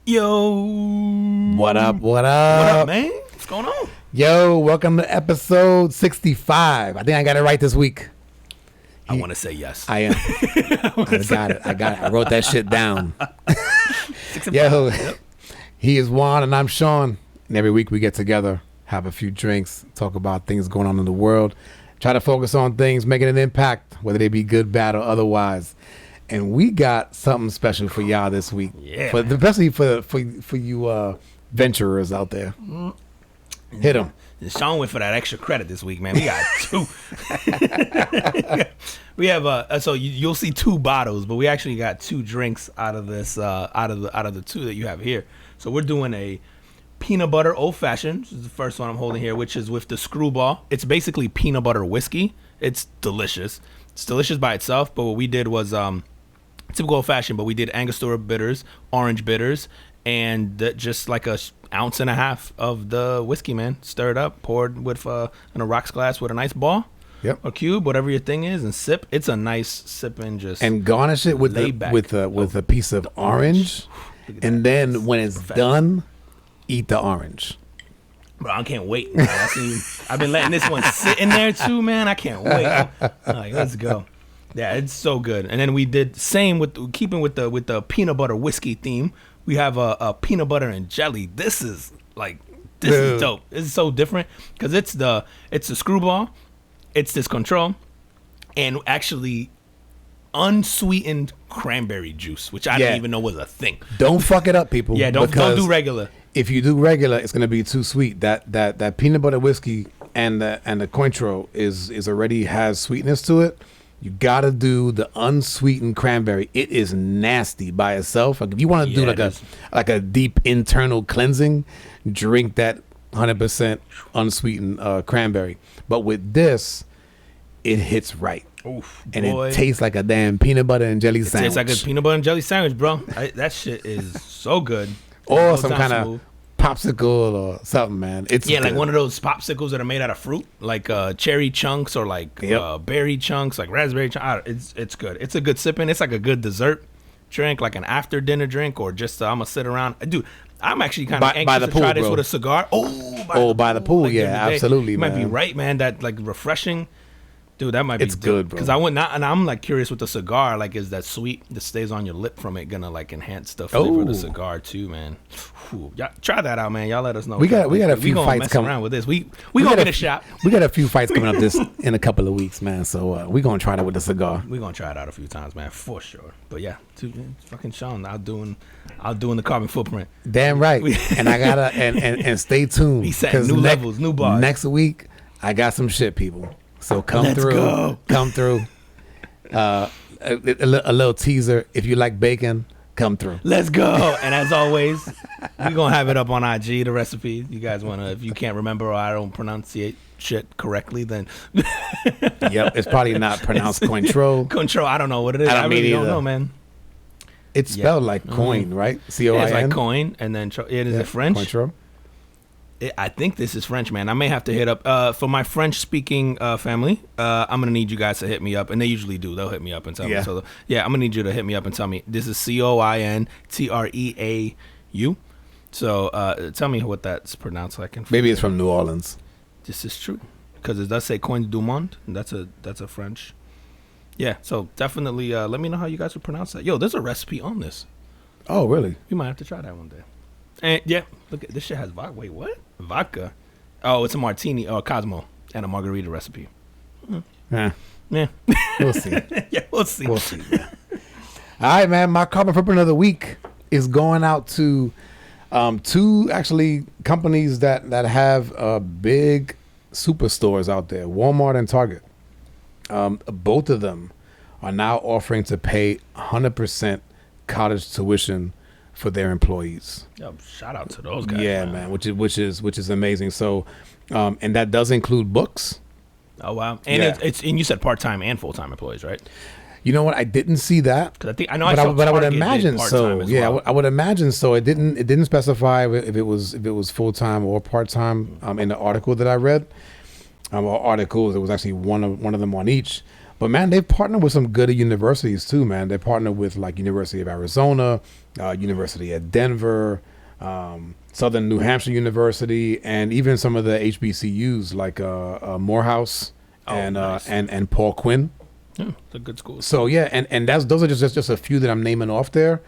Yo. What up? What up, man? What's going on? Yo, welcome to episode 65. I think I got it right this week. I want to say yes. I am. I got it. I wrote that shit down. 65. Yo, Yep. he is Juan and I'm Sean. And every week we get together, have a few drinks, talk about things going on in the world, try to focus on things making an impact, whether they be good, bad, or otherwise. And we got something special for y'all this week. Yeah. Especially for you venturers out there. Hit them. Sean went for that extra credit this week, man. We got two. We have so you'll see two bottles, but we actually got two drinks out of this out of the two that you have here. So we're doing a peanut butter old fashioned. This is the first one I'm holding here, which is with the screwball. It's basically peanut butter whiskey. It's delicious. It's delicious by itself, but what we did was typical old fashioned, but we did Angostura bitters, orange bitters, and just like a ounce and a half of the whiskey, man. Stirred up, poured with in a rocks glass with a nice ball. Yep. Or cube, whatever your thing is, and sip. It's a nice sipping, just And garnish it with a piece of orange. And then when it's done, eat the orange. Bro, I can't wait. Man. I've been letting this one sit in there too, man. I can't wait. I'm like, let's go. Yeah, it's so good. And then we did same with keeping with the peanut butter whiskey theme. We have a peanut butter and jelly. This is dope. This is so different because it's the screwball, it's this control, and actually unsweetened cranberry juice, which I didn't even know was a thing. Don't fuck it up, people. Yeah, don't do regular. If you do regular, it's gonna be too sweet. That peanut butter whiskey and the Cointreau is already has sweetness to it. You gotta do the unsweetened cranberry. It is nasty by itself. Like if you want to do like a deep internal cleansing, drink that 100% unsweetened cranberry. But with this, it hits right. Oof, and boy. It tastes like a damn peanut butter and jelly sandwich. It tastes like a peanut butter and jelly sandwich, bro. That shit is so good. Or some kind of popsicle or something, man. It's good. Like good. one of those popsicles that are made out of fruit, like cherry chunks or like berry chunks, like raspberry chunks. It's good. It's a good sipping. It's like a good dessert drink, like an after dinner drink, or just I'm gonna sit around. Dude, I'm actually kind of anxious to try this with a cigar. By the pool, like, yeah, absolutely. You might be right, man. That like refreshing. Dude, that might be good, bro. Because and I'm like curious with the cigar, like is that sweet that stays on your lip from it gonna like enhance the flavor of the cigar too, man? Y'all try that out, man. Y'all let us know. We got a few fights coming around with this. We gonna get a shot. We got a few fights coming up this in a couple of weeks, man. So we gonna try that with the cigar. We gonna try it out a few times, man, for sure. But yeah, fucking Sean, out doing the carbon footprint. Damn right. And I gotta and stay tuned. He's setting new levels, new bars. Next week, I got some shit, people. So Let's go. Come through. A little teaser. If you like bacon, come through. Let's go. And as always, we're going to have it up on IG, the recipe. You guys want to, if you can't remember or I don't pronunciate shit correctly, then. Yep, it's probably not pronounced Cointreau. Cointreau, I don't know what it is. I really don't know, man. It's spelled like coin, right? C-O-I-N? Yeah, it's like coin, and then it is French. Cointreau. I think this is French, man. I may have to hit up for my French-speaking family. I'm gonna need you guys to hit me up, and they usually do. They'll hit me up and tell me. So I'm gonna need you to hit me up and tell me this is Cointreau. So tell me what that's pronounced like. Maybe it's from New Orleans. This is true because it does say Coin du Monde. And that's a French. Yeah. So definitely let me know how you guys would pronounce that. Yo, there's a recipe on this. Oh, really? We might have to try that one day. And yeah, look at this shit has vodka. Wait, what? Vodka? Oh, it's a martini or Cosmo and a margarita recipe. Yeah. We'll see. Yeah, we'll see. We'll see. All right, man. My carbon footprint of the week is going out to two actually companies that have big superstores out there, Walmart and Target. Both of them are now offering to pay 100% college tuition for their employees. Yo, shout out to those guys. Yeah, man, which is amazing. So, and that does include books. Oh wow! And it's and you said part-time and full-time employees, right? You know what? I didn't see that. Because I would imagine so. Yeah, well. I would imagine so. It didn't specify if it was full-time or part-time in the article that I read. Or articles, there was actually one of them on each. But man, they've partnered with some good universities too, man. They partnered with like University of Arizona, University of Denver, Southern New Hampshire University, and even some of the HBCUs like Morehouse and Paul Quinn. They're good schools. So yeah, and those are just a few that I'm naming off there.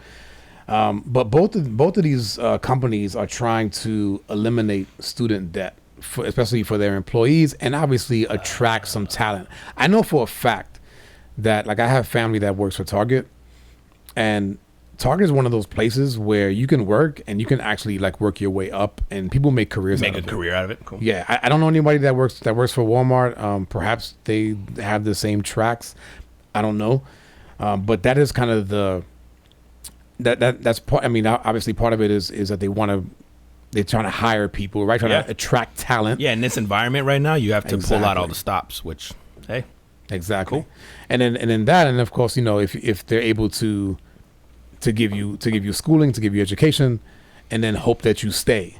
But both of these companies are trying to eliminate student debt, especially for their employees, and obviously attract some talent. I know for a fact that, like, I have family that works for Target, and Target is one of those places where you can work and you can actually like work your way up, and people make careers. Make a career out of it. Cool. Yeah, I don't know anybody that works for Walmart. Perhaps they have the same tracks. I don't know, but that is kind of that's part. I mean, obviously, part of it is that they're trying to hire people, right? Trying to attract talent. Yeah, in this environment right now, you have to pull out all the stops. Which, hey, exactly. Cool. And then of course, if they're able to give you schooling, to give you education, and then hope that you stay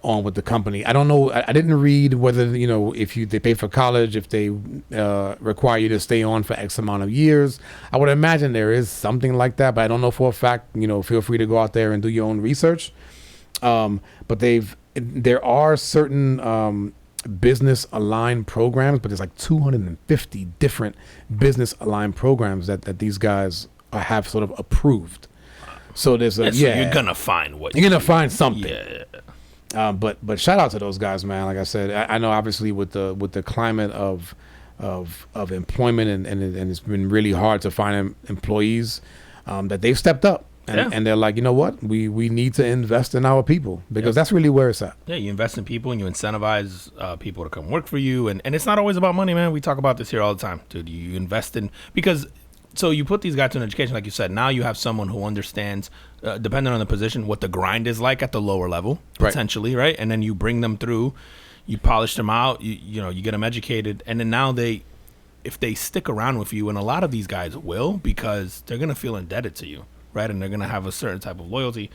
on with the company. I don't know. I didn't read whether if they pay for college, if they require you to stay on for X amount of years. I would imagine there is something like that, but I don't know for a fact. Feel free to go out there and do your own research. But there are certain business aligned programs, but there's like 250 different business aligned programs that these guys have sort of approved. So there's so you're gonna find something. Yeah. But shout out to those guys, man. Like I said, I know obviously with the climate of employment and it's been really hard to find employees, that they've stepped up and they're like, you know what, we need to invest in our people because that's really where it's at. Yeah, you invest in people and you incentivize people to come work for you, and it's not always about money, man. We talk about this here all the time, dude. You invest in because. So you put these guys in education, like you said. Now you have someone who understands, depending on the position, what the grind is like at the lower level, potentially, right? And then you bring them through, you polish them out, you get them educated, and then now if they stick around with you, and a lot of these guys will, because they're gonna feel indebted to you, right? And they're gonna have a certain type of loyalty.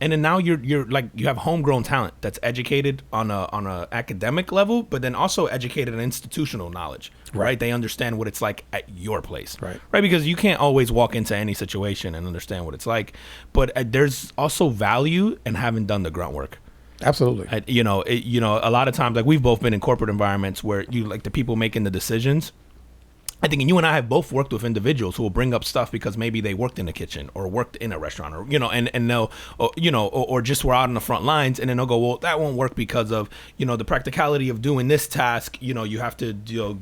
And then now you're like you have homegrown talent that's educated on a academic level, but then also educated in institutional knowledge, right? They understand what it's like at your place, right? Because you can't always walk into any situation and understand what it's like, but there's also value in having done the grunt work. Absolutely. A lot of times, like we've both been in corporate environments where you like the people making the decisions. I think you and I have both worked with individuals who will bring up stuff because maybe they worked in the kitchen or worked in a restaurant or, and they'll, or just were out on the front lines, and then they'll go, well, that won't work because of, the practicality of doing this task. You have to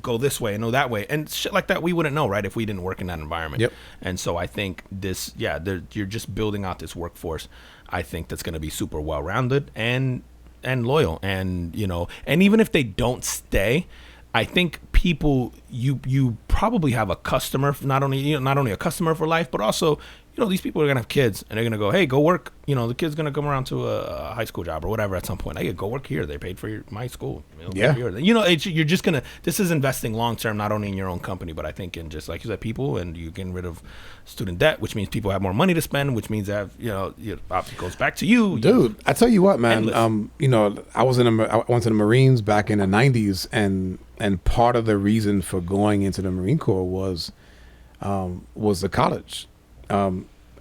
go this way and go that way, and shit like that. We wouldn't know, right, if we didn't work in that environment. Yep. And so I think you're just building out this workforce. I think that's going to be super well-rounded and loyal, and and even if they don't stay, I think people, you probably have a customer, not only a customer for life, but also, these people are going to have kids and they're going to go, hey, go work. The kid's going to come around to a high school job or whatever at some point. Hey, go work here. They paid for my school. You're just going to, this is investing long-term, not only in your own company, but I think in just, like you said, people, and you're getting rid of student debt, which means people have more money to spend, which means that, it goes back to you. Dude, I tell you what, man, I went to the Marines back in the 90s, and part of the reason for going into the Marine Corps was the college.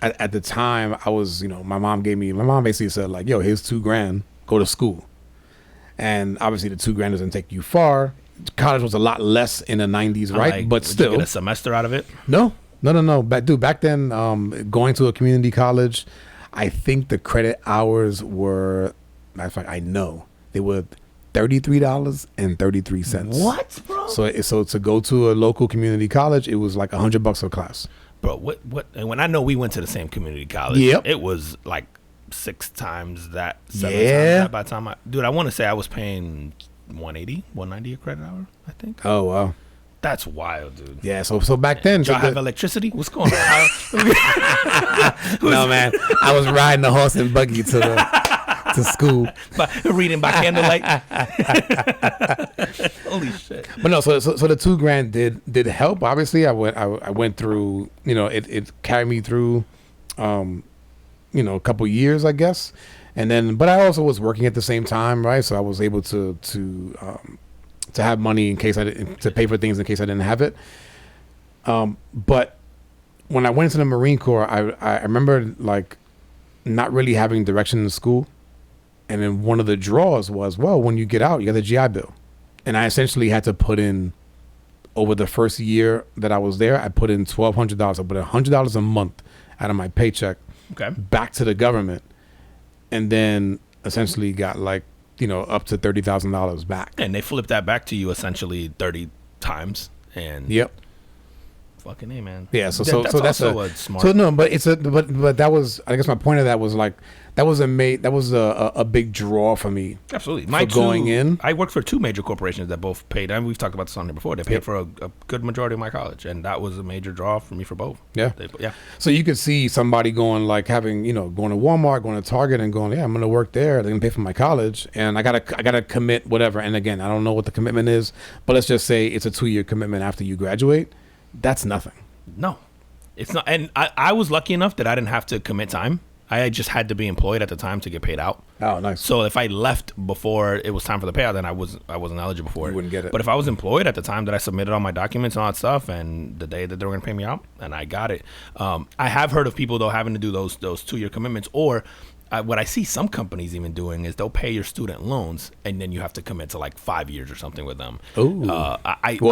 At the time, I was, my mom basically said, like, yo, here's $2,000, go to school. And obviously the $2,000 doesn't take you far. College was a lot less in the 90s, right? Like, but still. Did you get a semester out of it? No. Back then, going to a community college, I think the credit hours were, matter of fact, I know, they were $33.33. What, bro? So to go to a local community college, it was like $100 a class. Bro, what? And when I know we went to the same community college, it was like 6 times that, 7 times that by the time I want to say I was paying $190 a credit hour, I think. Oh, wow. That's wild, dude. Yeah, so back then. Do y'all have electricity? What's going on? No, man. I was riding the horse and buggy to school. Reading by candlelight. Holy shit. But no, so the $2,000 did help. Obviously, I went through, it carried me through, a couple years, I guess. And then, but I also was working at the same time, right? So I was able to to have money in case I didn't, to pay for things in case I didn't have it. But when I went into the Marine Corps, I remember like not really having direction in school. And then one of the draws was, well, when you get out, you got the GI Bill. And I essentially had to put in, over the first year that I was there, I put in $1,200. I put $100 a month out of my paycheck back to the government. And then essentially got like, you know, up to $30,000 back. And they flipped that back to you essentially 30 times. And yep. Fucking A, man. Yeah, so that's also a smart. So no, but but that was, I guess my point of that was like that was a big draw for me. Absolutely. For going in. I worked for 2 major corporations that both paid, and we've talked about this on here before. They paid for a good majority of my college, and that was a major draw for me for both. Yeah. Yeah. So you could see somebody going like having, you know, going to Walmart, going to Target, and going, yeah, I'm going to work there. They're going to pay for my college, and I gotta commit whatever. And again, I don't know what the commitment is, but let's just say it's a 2-year commitment after you graduate. That's nothing. No, it's not. And I was lucky enough that I didn't have to commit time. I just had to be employed at the time to get paid out. Oh, nice. So if I left before it was time for the payout, then I wasn't eligible for it. You wouldn't get it. But if I was employed at the time that I submitted all my documents and all that stuff, and the day that they were going to pay me out, and I got it. I have heard of people though having to do those 2-year commitments, or what I see some companies even doing is they'll pay your student loans, and then you have to commit to like 5 years or something with them. Ooh. Well,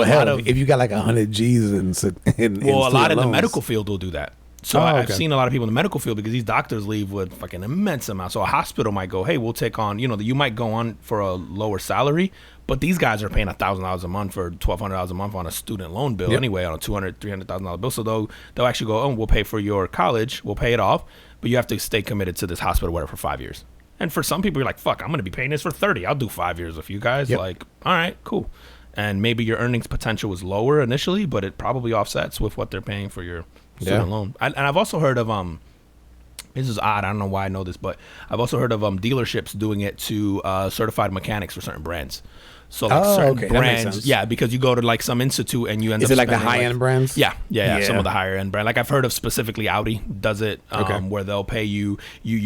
hell, if you got like 100 G's in a lot of loans. the medical field will do that. So I've seen a lot of people in the medical field because these doctors leave with fucking immense amounts. So a hospital might go, hey, we'll take on, you know, you might go on for a lower salary, but these guys are paying $1,000 a month for $1,200 a month on a student loan bill anyway, on a $200,000-$300,000 bill. So they'll actually go, oh, we'll pay for your college, we'll pay it off, but you have to stay committed to this hospital whatever for 5 years. And for some people, you're like, fuck, I'm going to be paying this for 30. I'll do 5 years with you guys. Yep. Like, all right, cool. And maybe your earnings potential was lower initially, but it probably offsets with what they're paying for your student loan. And I've also heard of this is odd, I don't know why I know this, but I've also heard of dealerships doing it to certified mechanics for certain brands. So like certain brands, yeah, because you go to like some institute and you end up. Is it like the high end brands? Yeah. Some of the higher end brand. Like I've heard of specifically Audi does it, where they'll pay you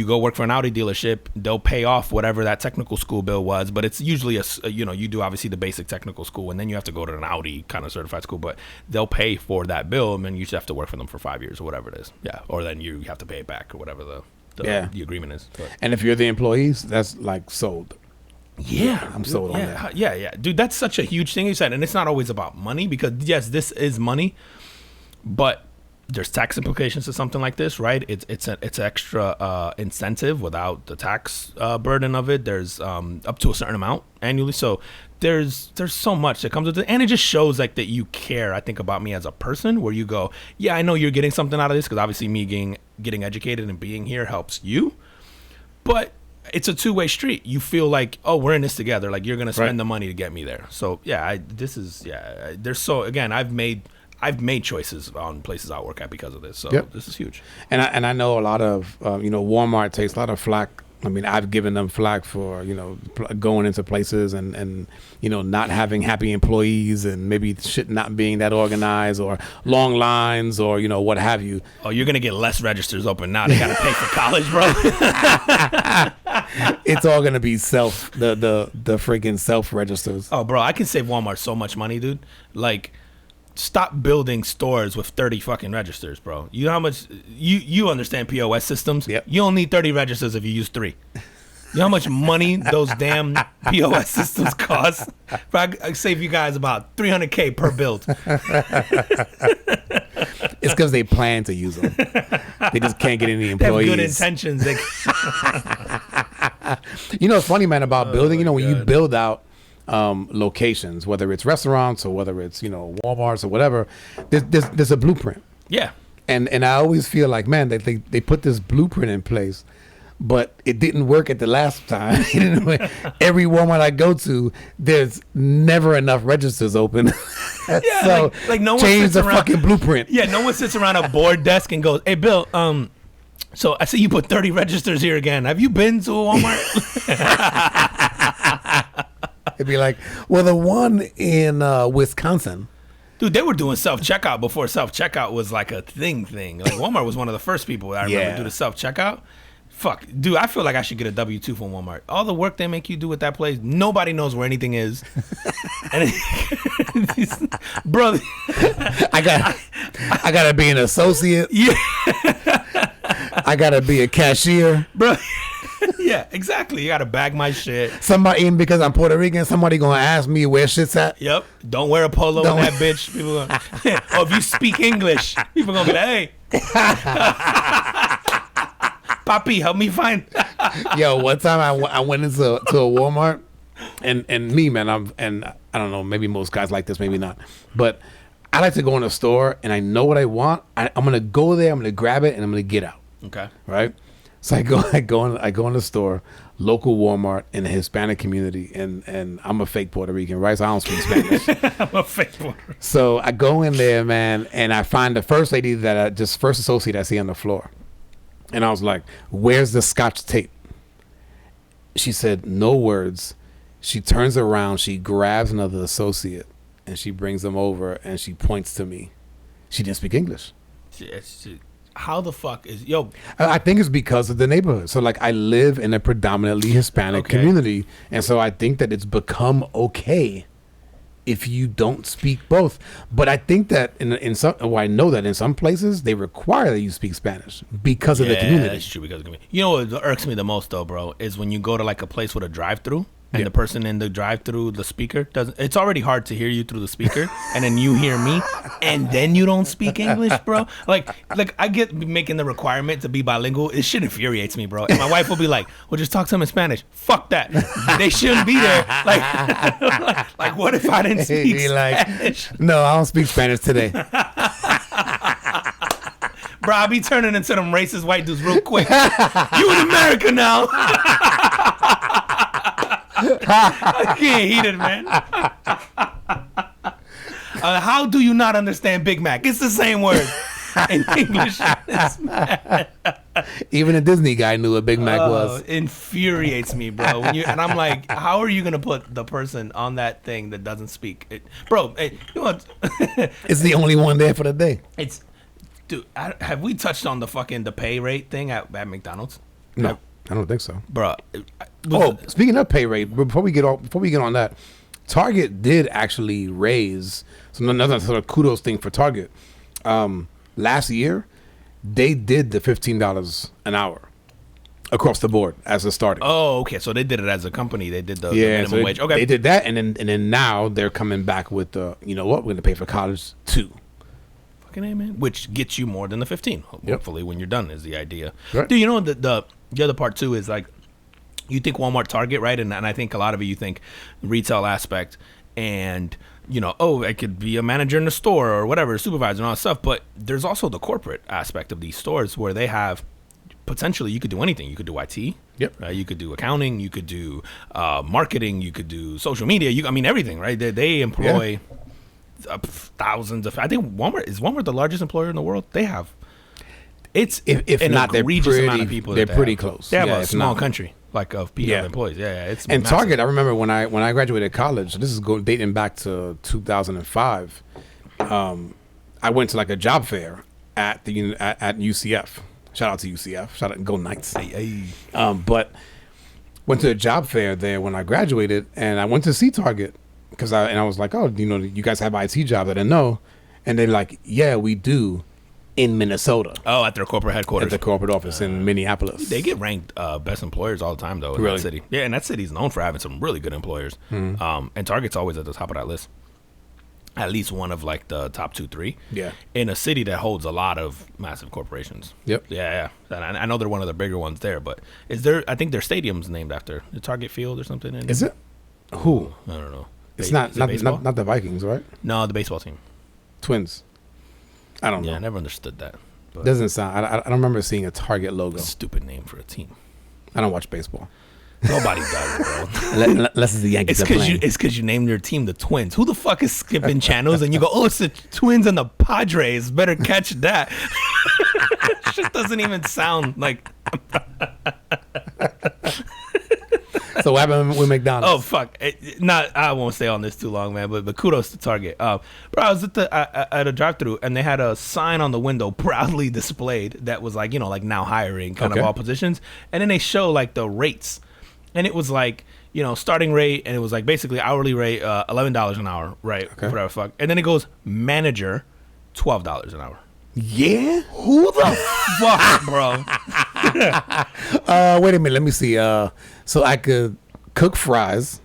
go work for an Audi dealership. They'll pay off whatever that technical school bill was, but it's usually you do obviously the basic technical school, and then you have to go to an Audi kind of certified school. But they'll pay for that bill, and then you just have to work for them for 5 years or whatever it is. Yeah, or then you have to pay it back or whatever the agreement is. But. And if you're the employees, that's like sold. Yeah, I'm sold on that. Yeah, dude, that's such a huge thing you said, and it's not always about money because yes, this is money, but there's tax implications to something like this, right? It's extra incentive without the tax burden of it. There's up to a certain amount annually, so there's so much that comes with it, and it just shows like that you care. I think about me as a person, where you go, yeah, I know you're getting something out of this because obviously me getting educated and being here helps you, but it's a two-way street. You feel like, oh, we're in this together. Like you're gonna spend the money to get me there. So yeah, there's so again, I've made choices on places I work at because of this. So this is huge. And I know a lot of Walmart takes a lot of flack. I mean, I've given them flack for going into places and not having happy employees and maybe shit not being that organized or long lines or what have you. Oh, you're gonna get less registers open now. They gotta pay for college, bro. It's all gonna be the freaking self registers. Oh, bro, I can save Walmart so much money, dude. Like, stop building stores with 30 fucking registers, bro. You know how much you understand POS systems? Yep. You only need 30 registers if you use 3. You know how much money those damn POS systems cost? Bro, I save you guys about $300K per build. It's because they plan to use them. They just can't get any employees. They have good intentions. It's funny, man, about building. When you build out locations, whether it's restaurants or whether it's Walmarts or whatever, there's a blueprint. Yeah. And I always feel like, man, they put this blueprint in place, but it didn't work at the last time. Every Walmart I go to, there's never enough registers open. Yeah, so like no one change the around, fucking blueprint. Yeah, no one sits around a board desk and goes, "Hey, Bill, so I see you put 30 registers here again. Have you been to a Walmart?" It'd be like, well, the one in Wisconsin. Dude, they were doing self-checkout before self-checkout was like a thing. Like Walmart was one of the first people that I remember do the self-checkout. Fuck, dude, I feel like I should get a W-2 from Walmart. All the work they make you do with that place, nobody knows where anything is. And bro, I gotta be an associate. Yeah. I gotta be a cashier. Bro. Yeah, exactly. You gotta bag my shit. Somebody, even because I'm Puerto Rican, somebody gonna ask me where shit's at. Yep. Don't wear a polo in that bitch. People gonna, oh, if you speak English, people gonna be like, hey. Papi, help me find. Yo, one time I went into a Walmart, and me, man, I don't know, maybe most guys like this, maybe not, but I like to go in a store and I know what I want. I'm gonna go there, I'm gonna grab it, and I'm gonna get out. Okay. Right. So I go in the store, local Walmart in the Hispanic community, and I'm a fake Puerto Rican, right? So I don't speak Spanish. I'm a fake Puerto Rican. So I go in there, man, and I find the first lady first associate I see on the floor. And I was like, where's the Scotch tape? She said, no words. She turns around, she grabs another associate, and she brings them over, and she points to me. She didn't speak English. How the fuck is... Yo. I think it's because of the neighborhood. So, like, I live in a predominantly Hispanic community, and so I think that it's become okay if you don't speak both. But I think that I know that in some places they require that you speak Spanish because of the community. That's true, because of the community. You know what irks me the most though, bro, is when you go to like a place with a drive-through and the person in the drive-through, the speaker doesn't. It's already hard to hear you through the speaker, and then you hear me, and then you don't speak English, bro. Like I get making the requirement to be bilingual. It shit infuriates me, bro. And my wife will be like, "Well, just talk to them in Spanish." Fuck that. They shouldn't be there. Like what if I didn't speak Spanish? No, I don't speak Spanish today. Bro, I be turning into them racist white dudes real quick. You in America now. I can't heat it, man. How do you not understand Big Mac? It's the same word in English. Even a Disney guy knew what Big Mac was. Infuriates me, bro. And I'm like, how are you gonna put the person on that thing that doesn't speak it, bro? Hey, you know what? It's the only one there for the day. Dude, have we touched on the pay rate thing at McDonald's? No, I don't think so, bro. Speaking of pay rate, before we get on that, Target did actually raise. So another sort of kudos thing for Target. Last year, they did the $15 an hour across the board as a starting. Oh, okay. So they did it as a company. They did the minimum wage. Okay, they did that, and then now they're coming back with the, you know what, we're gonna pay for college too. Fucking amen. Which gets you more than the 15. Hopefully, when you're done, is the idea. Right. Dude, you know the other part too is like, you think Walmart, Target, right? And I think a lot of you think retail aspect, and you know, oh, I could be a manager in the store or whatever, supervisor and all that stuff. But there's also the corporate aspect of these stores where they have potentially, you could do anything. You could do IT. Yep. You could do accounting. You could do marketing. You could do social media. Everything, right? They employ thousands of. I think Walmart the largest employer in the world? They have. It's if an not, egregious amount of people. They're pretty close. They have a small country. Like of people, employees. Yeah, it's and massive. Target. I remember when I graduated college. This is dating back to 2005. I went to like a job fair at UCF. Shout out to UCF. Shout out, go Knights. Hey. But went to a job fair there when I graduated, and I went to see Target because I was like, oh, you know, you guys have IT jobs? I didn't know, and they're like, yeah, we do. In Minnesota. Oh, at their corporate headquarters. At the corporate office in Minneapolis. They get ranked best employers all the time, though, in that city. Yeah, and that city's known for having some really good employers. Mm-hmm. And Target's always at the top of that list. At least one of, like, the top 2-3. Yeah. In a city that holds a lot of massive corporations. Yep. Yeah. And I know they're one of the bigger ones there, but I think their stadium's named after the Target Field or something. Is it? Who? I don't know. It's not the Vikings, right? No, the baseball team. Twins. I don't know. Yeah, I never understood that. Doesn't sound. I don't remember seeing a Target logo. Stupid name for a team. I don't watch baseball. Nobody does, bro. Unless it's the Yankees. It's because you named your team the Twins. Who the fuck is skipping channels and you go, oh, it's the Twins and the Padres. Better catch that. Shit doesn't even sound like. So what happened with McDonald's? Oh fuck! I won't stay on this too long, man. But kudos to Target. Bro, I was at a drive-through and they had a sign on the window proudly displayed that was like, like now hiring kind of all positions, and then they show like the rates, and it was like, starting rate, and it was like basically hourly rate, $11 an hour, right? Okay. Whatever fuck, and then it goes manager, $12 an hour. Yeah. Who the fuck, bro? Wait a minute. Let me see. So I could cook fries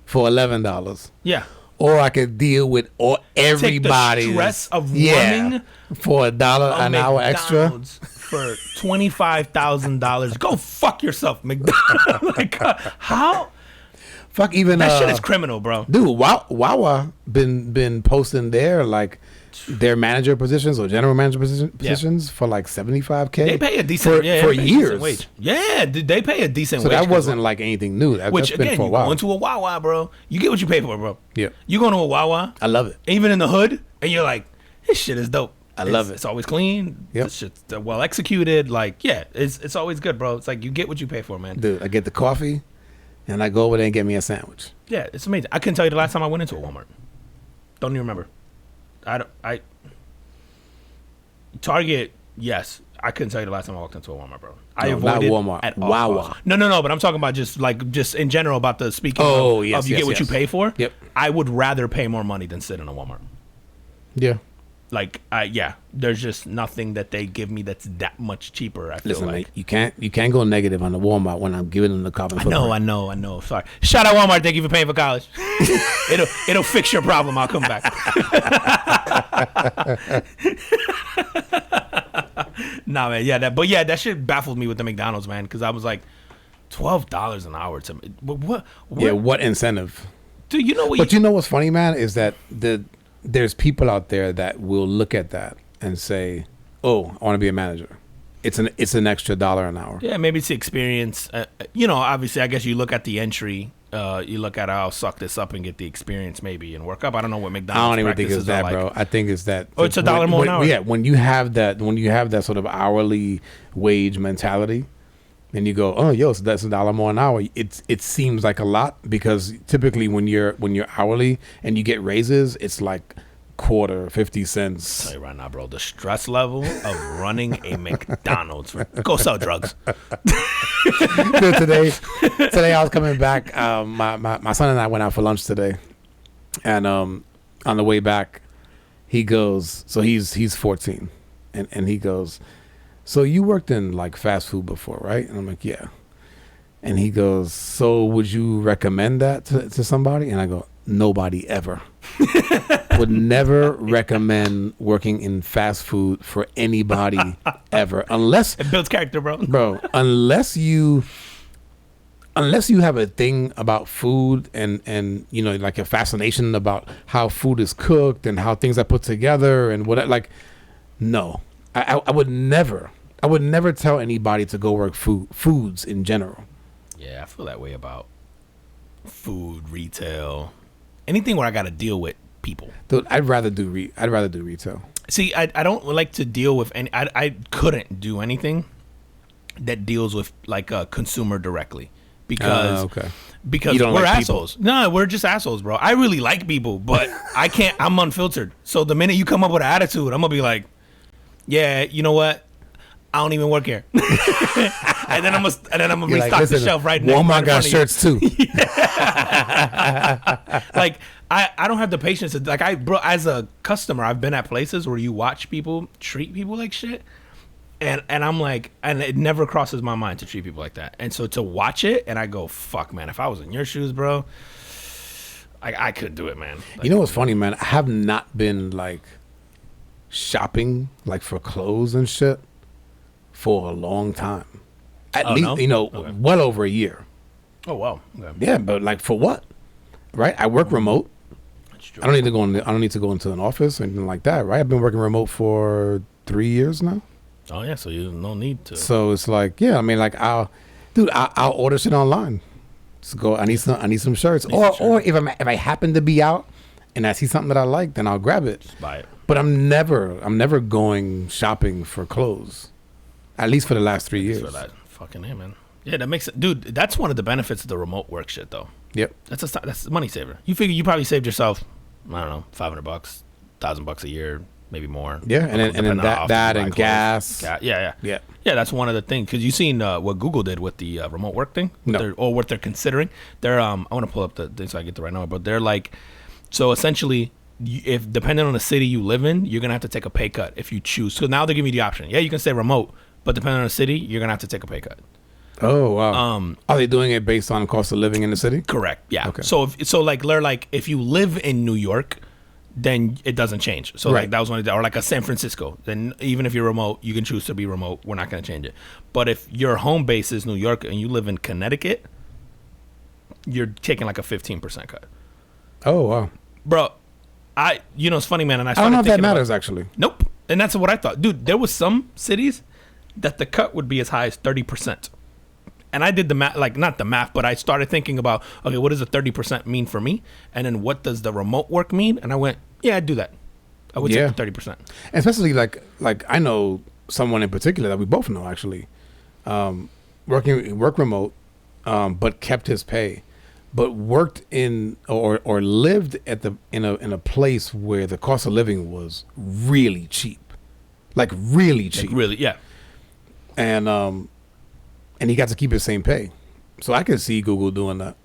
for $11. Yeah. Or I could deal with everybody. Take the stress of running for $1 an hour extra for $25,000. Go fuck yourself, McDonald's. Like, how? Fuck, even that shit is criminal, bro. Dude, Wawa been posting their manager positions or general manager positions for like $75K. They pay a decent for years. Decent wage. Yeah, they pay a decent wage. So that wasn't like anything new. That's been again, for a while. You go into a Wawa, bro. You get what you pay for, bro. Yeah. You go into a Wawa. I love it. Even in the hood, and you're like, this shit is dope. I love it. It's always clean. Yep. This shit's well executed. Like, yeah, it's always good, bro. It's like you get what you pay for, man. Dude, I get the coffee, and I go over there and get me a sandwich. Yeah, it's amazing. I couldn't tell you the last time I went into a Walmart. Don't even remember. Target, yes. I couldn't tell you the last time I walked into a Walmart, bro. I avoided not Walmart. at all Wawa. costs. No. But I'm talking about just in general about the speaking of you get what you pay for. Yep. I would rather pay more money than sit in a Walmart. Yeah. Like, there's just nothing that they give me that's that much cheaper. I feel Listen, like mate, you can't go negative on the Walmart when I'm giving them the carbon footprint. I know. Sorry. Shout out Walmart. Thank you for paying for college. It'll fix your problem. I'll come back. Nah, man. Yeah, that shit baffled me with the McDonald's, man, because I was like, $12 an hour to me. What? Yeah, what incentive? Dude, you know what? But you know what's funny, man, is that there's people out there that will look at that and say, "Oh, I want to be a manager." It's an extra $1 an hour. Yeah, maybe it's the experience. Obviously, I guess you look at the entry. You look at I'll suck this up and get the experience maybe and work up. I don't know what McDonald's. I don't even think it's that, like. bro. I think it's that. Oh, it's $1 more an hour. Yeah, when you have that sort of hourly wage mentality, and you go, oh, so that's $1 more an hour. It seems like a lot because typically when you're hourly and you get raises, it's like quarter, 50 cents. I'll tell you right now, bro, the stress level of running a McDonald's. Go sell drugs. Dude, today I was coming back. My son and I went out for lunch today, and on the way back, he goes. So he's 14, and he goes. So you worked in like fast food before, right? And I'm like, yeah. And he goes, so would you recommend that to somebody? And I go, nobody ever. Would never recommend working in fast food for anybody ever, unless it builds character, bro. Unless you have a thing about food and like a fascination about how food is cooked and how things are put together and what no, I would never tell anybody to go work foods in general. Yeah, I feel that way about food, retail, anything where I got to deal with people. Dude, I'd rather do retail. See, I don't like to deal with any. I couldn't do anything that deals with like a consumer directly because we're assholes. No, we're just assholes, bro. I really like people, but I can't. I'm unfiltered. So the minute you come up with an attitude, I'm gonna be like, yeah, you know what? I don't even work here. and then I'm gonna restock the shelf right next. Walmart got shirts too. Like I don't have the patience to, like, bro, as a customer, I've been at places where you watch people treat people like shit, and I'm like, and it never crosses my mind to treat people like that. And so to watch it, and I go, fuck, man, if I was in your shoes, bro, I couldn't do it, man. Like, you know what's funny, man? I have not been like shopping like for clothes and shit for a long time. At least, well over a year. Oh, wow. Okay. Yeah, but like for what? Right? I work remote. That's true. I don't need to go into an office or anything like that, right? I've been working remote for 3 years now. Oh yeah, so you no need to. So it's like, yeah, I mean, like I'll order shit online. Just go. I need some shirts, or if I happen to be out and I see something that I like, then I'll grab it. Just buy it. But I'm never going shopping for clothes. At least for the last 3 years. For that fucking man. Yeah, that makes it, dude. That's one of the benefits of the remote work shit, though. Yep. That's a money saver. You figure you probably saved yourself, I don't know, $500, $1,000 a year, maybe more. Yeah, and then that and gas. Yeah. Yeah, that's one of the things, because you seen what Google did with the remote work thing, or what they're considering. They're I want to pull up the thing so I get the right number, but they're like, so essentially, if depending on the city you live in, you're gonna have to take a pay cut if you choose. So now they're giving you the option. Yeah, you can stay remote, but depending on the city, you're gonna have to take a pay cut. Oh wow! Are they doing it based on cost of living in the city? Correct. Yeah. Okay. So they're like, if you live in New York, then it doesn't change. So like that was one of the, or like a San Francisco, then even if you're remote, you can choose to be remote. We're not going to change it. But if your home base is New York and you live in Connecticut, you're taking like a 15% cut. Oh wow, bro! It's funny, man. And I don't know if that matters actually. Nope. And that's what I thought, dude. There was some cities that the cut would be as high as 30%. And I did the math, like not the math, but I started thinking about, okay, what does the 30% mean for me? And then what does the remote work mean? And I went, yeah, I'd do that. I would take the 30%. Especially like I know someone in particular that we both know actually, work remote, but kept his pay, but worked in or lived in a place where the cost of living was really cheap, like really cheap, like really, yeah. And he got to keep his same pay. So I could see Google doing that.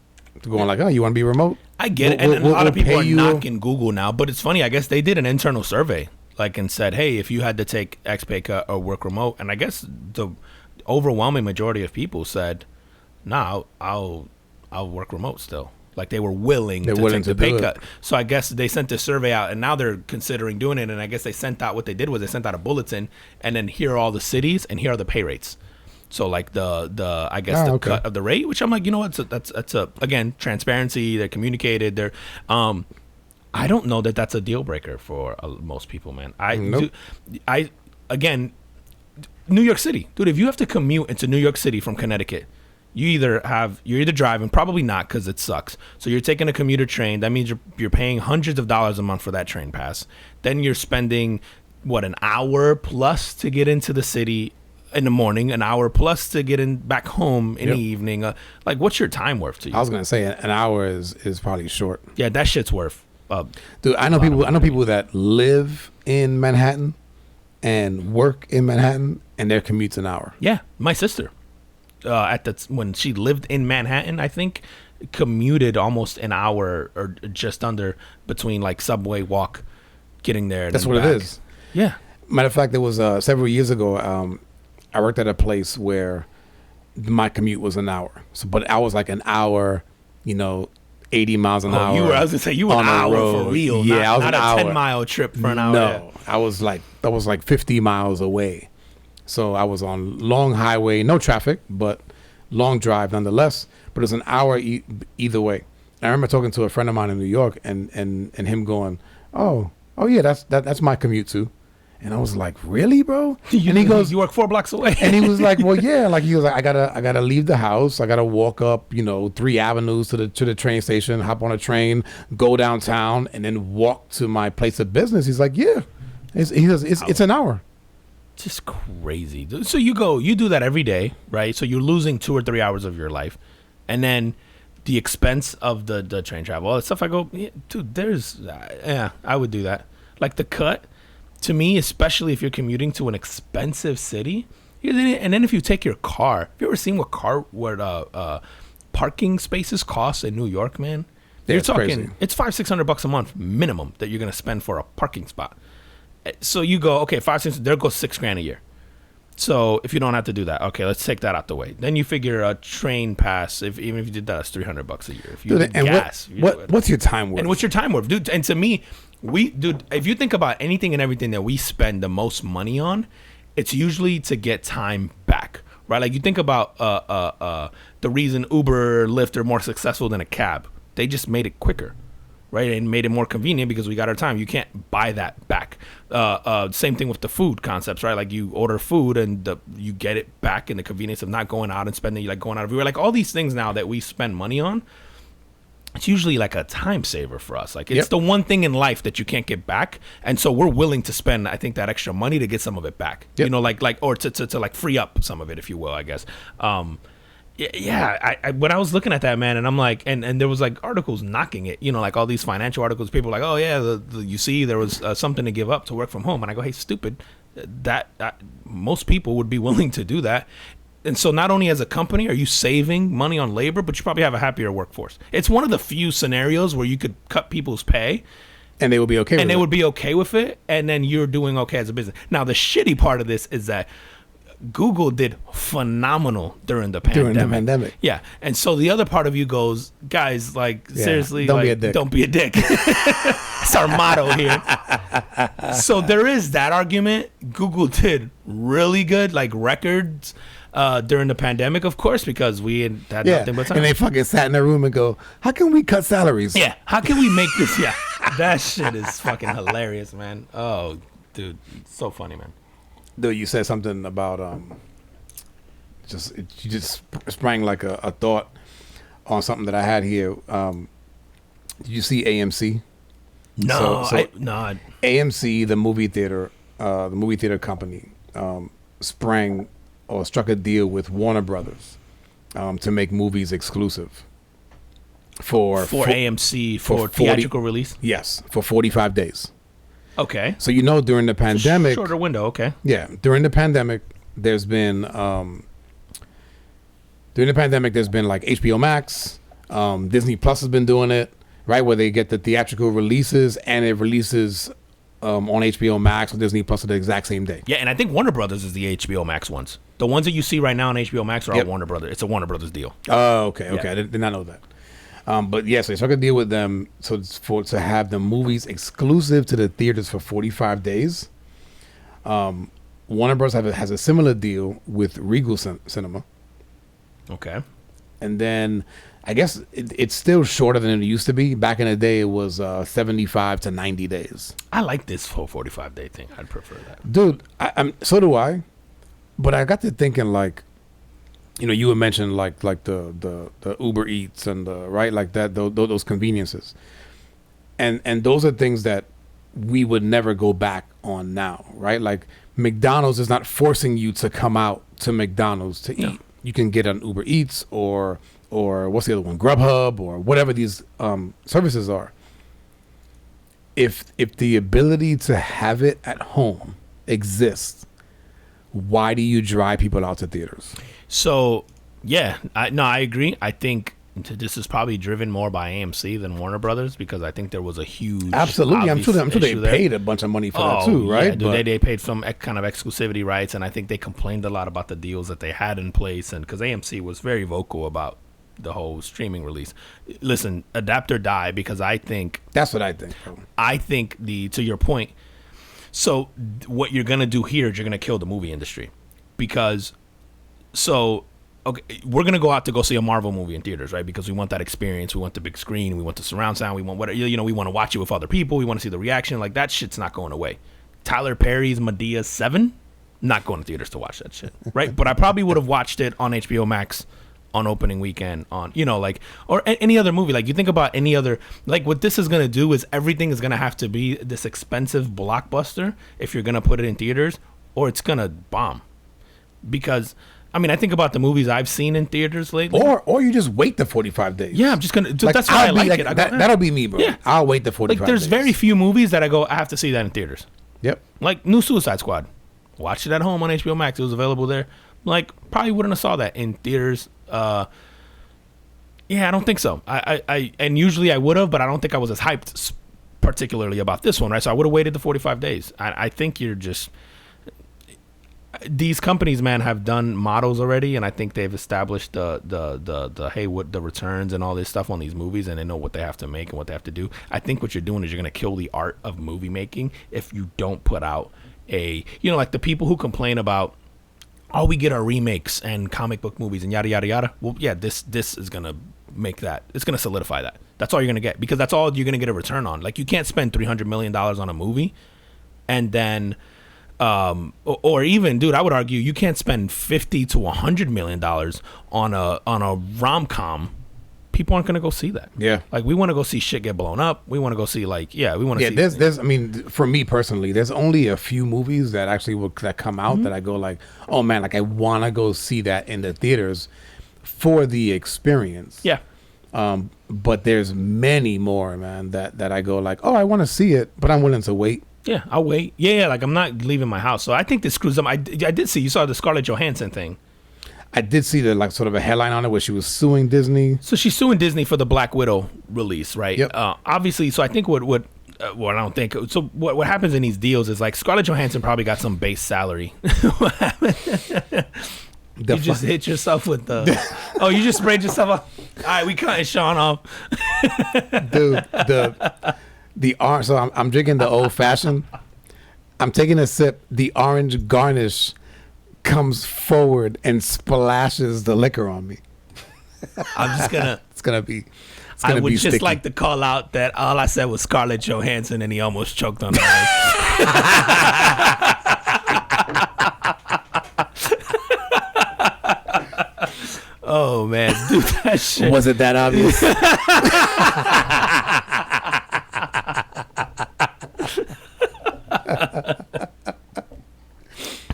Going like, oh, you want to be remote? I get it. And a lot of people are knocking Google now. But it's funny. I guess they did an internal survey and said, hey, if you had to take X pay cut or work remote. And I guess the overwhelming majority of people said, nah, I'll work remote still. Like they were willing to take the pay cut. So I guess they sent this survey out and now they're considering doing it. And I guess they sent out, what they did was they sent out a bulletin and then here are all the cities and here are the pay rates. So like the I guess cut of the rate, which I'm like, you know what, that's again, transparency. They're communicated. They're I don't know that that's a deal breaker for most people, man. Again, New York City, dude. If you have to commute into New York City from Connecticut, you're either driving, probably not because it sucks. So you're taking a commuter train. That means you're paying hundreds of dollars a month for that train pass. Then you're spending an hour plus to get into the city in the morning, an hour plus to get in back home in the evening. Like, what's your time worth to you? I was gonna say an hour is probably short. Yeah, that shit's worth. Dude, I know people that live in Manhattan and work in Manhattan, and their commute's an hour. Yeah, my sister, when she lived in Manhattan, I think commuted almost an hour or just under between like subway walk, getting there. That's what it is. Yeah. Matter of fact, there was several years ago. I worked at a place where my commute was an hour. So, but I was like an hour, 80 miles an hour. I was gonna say you were an hour for real. Yeah, I was not an a hour. 10-mile trip for an hour. No, I was like 50 miles away. So I was on long highway, no traffic, but long drive nonetheless. But it was an hour either way. I remember talking to a friend of mine in New York, and him going, "Oh yeah, that's my commute too." And I was like, really, bro? And he goes, you work 4 blocks away. And he was like, well, yeah. Like he was like, I gotta leave the house. I gotta walk up, 3 avenues to the train station, hop on a train, go downtown, and then walk to my place of business. He's like, yeah. It's an hour. Just crazy. So you do that every day, right? So you're losing 2 or 3 hours of your life, and then the expense of the train travel, all that stuff. I go, yeah, dude, I would do that. Like the cut. To me, especially if you're commuting to an expensive city, and then if you take your car, have you ever seen what parking spaces cost in New York, man? You're talking crazy. It's $500-$600 a month minimum that you're gonna spend for a parking spot. So you go, okay, $500-$600, there goes $6,000 a year. So if you don't have to do that, okay, let's take that out the way. Then you figure a train pass, even if you did that, that's $300 a year. If you did gas, what's your time worth? And what's your time worth, dude? And to me, if you think about anything and everything that we spend the most money on, it's usually to get time back, right? Like you think about the reason Uber, Lyft are more successful than a cab. They just made it quicker, right? And made it more convenient because we got our time. You can't buy that back. Same thing with the food concepts, right? Like you order food and you get it back in the convenience of not going out and spending, like going out everywhere. Like all these things now that we spend money on, it's usually like a time saver for us. Like it's the one thing in life that you can't get back. And so we're willing to spend, I think, that extra money to get some of it back, or to like free up some of it, if you will, I guess. Yeah, I when I was looking at that, man, and I'm like, and there was like articles knocking it, like all these financial articles, people like, oh yeah, you see, there was something to give up to work from home, and I go, hey, stupid, that most people would be willing to do that. And so not only as a company are you saving money on labor, but you probably have a happier workforce. It's one of the few scenarios where you could cut people's pay and they would be okay with it. And they would be okay with it, and then you're doing okay as a business. Now, the shitty part of this is that Google did phenomenal during the pandemic. Yeah. And so the other part of you goes, guys, like, seriously, don't like, be a dick. Don't be a dick. That's our motto here. So there is that argument. Google did really good, like records during the pandemic, of course, because we had nothing but time. And they fucking sat in their room and go, how can we cut salaries? Yeah. How can we make this? Yeah. That shit is fucking hilarious, man. Oh, dude. It's so funny, man. Dude, you said something about you just sprang like a thought on something that I had here. Did you see AMC? No, AMC, the movie theater company, sprang or struck a deal with Warner Brothers to make movies exclusive for AMC for theatrical release. Yes, for 45 days. Okay. So during the pandemic, shorter window. Okay. Yeah, during the pandemic, there's been like HBO Max, Disney Plus has been doing it, right, where they get the theatrical releases and it releases on HBO Max or Disney Plus the exact same day. Yeah, and I think Warner Brothers is the HBO Max ones. The ones that you see right now on HBO Max are all Warner Brothers. It's a Warner Brothers deal. Oh, okay. Yeah. I did not know that. But yes, so I struck a deal with them to have the movies exclusive to the theaters for 45 days. Warner Bros. has a similar deal with Regal Cinema. Okay. And then I guess it's still shorter than it used to be. Back in the day, it was 75 to 90 days. I like this whole 45-day thing. I'd prefer that. Dude, so do I. But I got to thinking, like, you would mention like the Uber Eats and right, like that, those conveniences, and those are things that we would never go back on now, right? Like McDonald's is not forcing you to come out to McDonald's to eat. No. You can get on Uber Eats or what's the other one, Grubhub or whatever these services are. If the ability to have it at home exists, why do you drive people out to theaters? So, yeah, I agree. I think this is probably driven more by AMC than Warner Brothers because I think there was a huge absolutely. I'm sure they paid a bunch of money for that too, right? Yeah, dude, they paid some kind of exclusivity rights, and I think they complained a lot about the deals that they had in place, and because AMC was very vocal about the whole streaming release. Listen, adapt or die, because I think that's what I think. Bro. I think to your point. So what you're gonna do here is you're gonna kill the movie industry because. So, okay, we're going to go out to go see a Marvel movie in theaters, right? Because we want that experience. We want the big screen. We want the surround sound. We want we want to watch it with other people. We want to see the reaction. Like, that shit's not going away. Tyler Perry's Medea 7, not going to theaters to watch that shit, right? But I probably would have watched it on HBO Max on opening weekend or any other movie. Like, you think about any other, like, what this is going to do is everything is going to have to be this expensive blockbuster if you're going to put it in theaters, or it's going to bomb. Because... I mean, I think about the movies I've seen in theaters lately. Or you just wait the 45 days. Yeah, I'm just going to... That's why I like it. That'll be me, bro. Yeah. I'll wait the 45 days. Like, there's very few movies that I go, I have to see that in theaters. Yep. Like, new Suicide Squad. Watched it at home on HBO Max. It was available there. Like, probably wouldn't have saw that in theaters. Yeah, I don't think so. And usually I would have, but I don't think I was as hyped particularly about this one, right? So I would have waited the 45 days. I think you're just... These companies, man, have done models already, and I think they've established the returns and all this stuff on these movies, and they know what they have to make and what they have to do. I think what you're doing is you're going to kill the art of movie making if you don't put out like the people who complain about, oh, we get our remakes and comic book movies and yada yada yada. Well, yeah, this is going to make that. It's going to solidify that. That's all you're going to get, because that's all you're going to get a return on. Like, you can't spend $300 million on a movie and then. Or even, dude, I would argue you can't spend $50 to $100 million on a rom-com. People aren't gonna go see that. Yeah, like, we want to go see shit get blown up. We want to go see we want to. Yeah, there's. I mean, for me personally, there's only a few movies that actually that come out that I go like, oh man, like I want to go see that in the theaters. for the experience. Yeah. But there's many more, man, that I go like, oh, I want to see it, but I'm willing to wait. Yeah, I'll wait. Yeah, like I'm not leaving my house. So I think this screws up. I did see, you saw the Scarlett Johansson thing. I did see the like sort of a headline on it where she was suing Disney. So she's suing Disney for the Black Widow release, right? Yep. Obviously, so I think well, I don't think so. What happens in these deals is like Scarlett Johansson probably got some base salary. What happened? You just hit yourself with the. Oh, you just sprayed yourself off. All right, we cutting Sean off. Dude, the orange. So I'm drinking the old fashioned. I'm taking a sip. The orange garnish comes forward and splashes the liquor on me. I'm just gonna. It's gonna be. It's I gonna would be just sticky. like to call out that all I said was Scarlett Johansson, and he almost choked on her. Oh man, dude, that shit. Was it that obvious?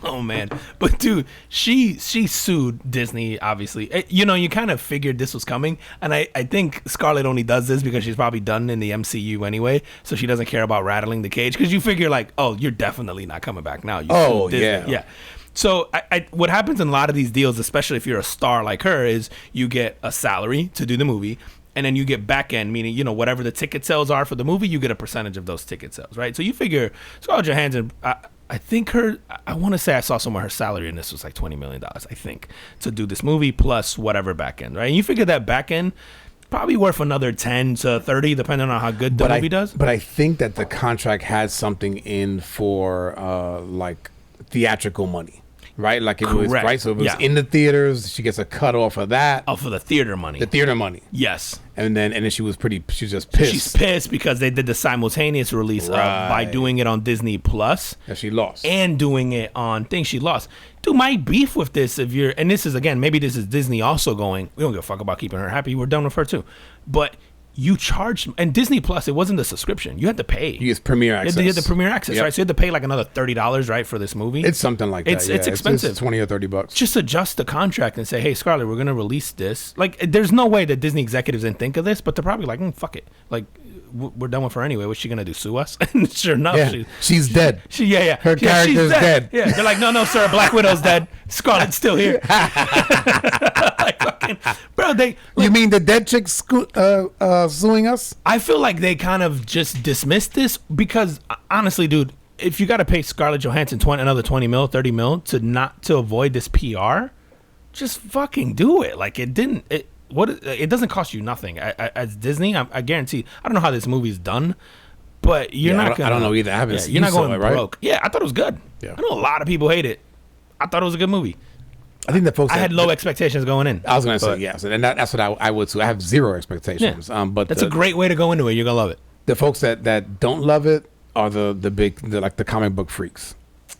Oh man, but dude, she sued Disney. Obviously, you kind of figured this was coming, and I think Scarlett only does this because she's probably done in the MCU anyway, so she doesn't care about rattling the cage. Because you figure like, oh, you're definitely not coming back now. You sued Disney. Yeah. So what happens in a lot of these deals, especially if you're a star like her, is you get a salary to do the movie. And then you get back end, meaning, whatever the ticket sales are for the movie, you get a percentage of those ticket sales, right? So you figure Scarlett Johansson, I think I want to say I saw somewhere her salary in this was like $20 million, I think, to do this movie plus whatever back end, right? And you figure that back end probably worth another 10 to 30, depending on how good the movie does. But I think that the contract has something in for like theatrical money. Right, like it was right. So if it was in the theaters, she gets a cut off of that. Oh, for the theater money. The theater money. Yes. And then she's just pissed. She's pissed because they did the simultaneous release by doing it on Disney Plus. Yeah, she lost. And doing it on things she lost. Dude, my beef with this, and this is again, maybe this is Disney also going, we don't give a fuck about keeping her happy. We're done with her too. But you charged, and Disney Plus, it wasn't a subscription. You had to pay. You get Premier Access. You had the Premier Access, right? So you had to pay like another $30, right, for this movie. It's something like that. It's expensive. It's $20 or $30. Just adjust the contract and say, hey, Scarlett, we're going to release this. Like, there's no way that Disney executives didn't think of this, but they're probably like, fuck it. Like, we're done with her anyway. What's she going to do, sue us? And sure enough, she's dead. Her character's dead. Yeah, they're like, no, sir, Black Widow's dead. Scarlett's still here. Like, fucking, bro, you mean the dead chick suing us? I feel like they kind of just dismissed this because, honestly, dude, if you got to pay Scarlett Johansson another 20 mil, 30 mil to avoid this PR, just fucking do it. Like, it doesn't cost you nothing. As Disney, I guarantee. I don't know how this movie's done, but you're not gonna. I don't know either. I haven't. You're not going broke. Right? Yeah, I thought it was good. Yeah. I know a lot of people hate it. I thought it was a good movie. I think the folks. I had low expectations going in. I was gonna say yes, and that's what I would too. I have zero expectations. Yeah. But that's a great way to go into it. You're gonna love it. The folks that don't love it are the comic book freaks.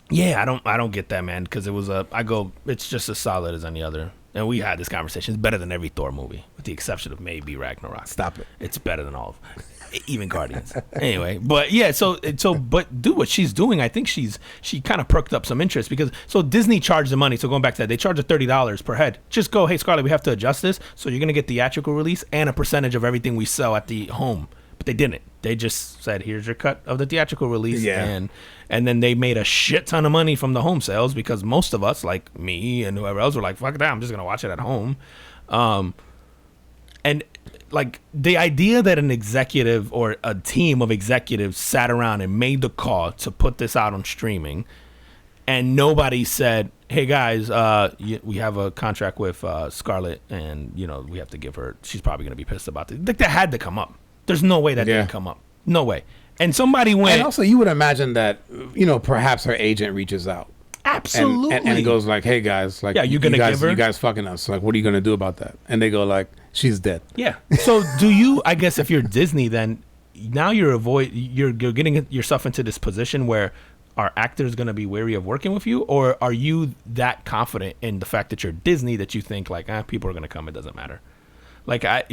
Yeah, I don't get that, man, because it's just as solid as any other. And we had this conversation. It's better than every Thor movie, with the exception of maybe Ragnarok. Stop it. It's better than all of them. Even Guardians. Anyway, but yeah, but do what she's doing. I think she kind of perked up some interest because Disney charged the money. So going back to that, they charge $30 per head. Just go, hey Scarlett, we have to adjust this. So you're gonna get theatrical release and a percentage of everything we sell at the home. But they didn't. They just said, here's your cut of the theatrical release. Yeah. And then they made a shit ton of money from the home sales because most of us, like me and whoever else, were like, fuck that, I'm just going to watch it at home. And like the idea that an executive or a team of executives sat around and made the call to put this out on streaming and nobody said, hey guys, we have a contract with Scarlett and, we have to give her, she's probably going to be pissed about this. Like that had to come up. There's no way that didn't come up. No way. And somebody went. And also, you would imagine that, perhaps her agent reaches out. Absolutely. And goes like, hey guys, like, you're going to give her? You guys fucking us. Like, what are you going to do about that? And they go like, she's dead. Yeah. So I guess if you're Disney, then now you're getting yourself into this position where are actors going to be wary of working with you? Or are you that confident in the fact that you're Disney that you think like, people are going to come, it doesn't matter?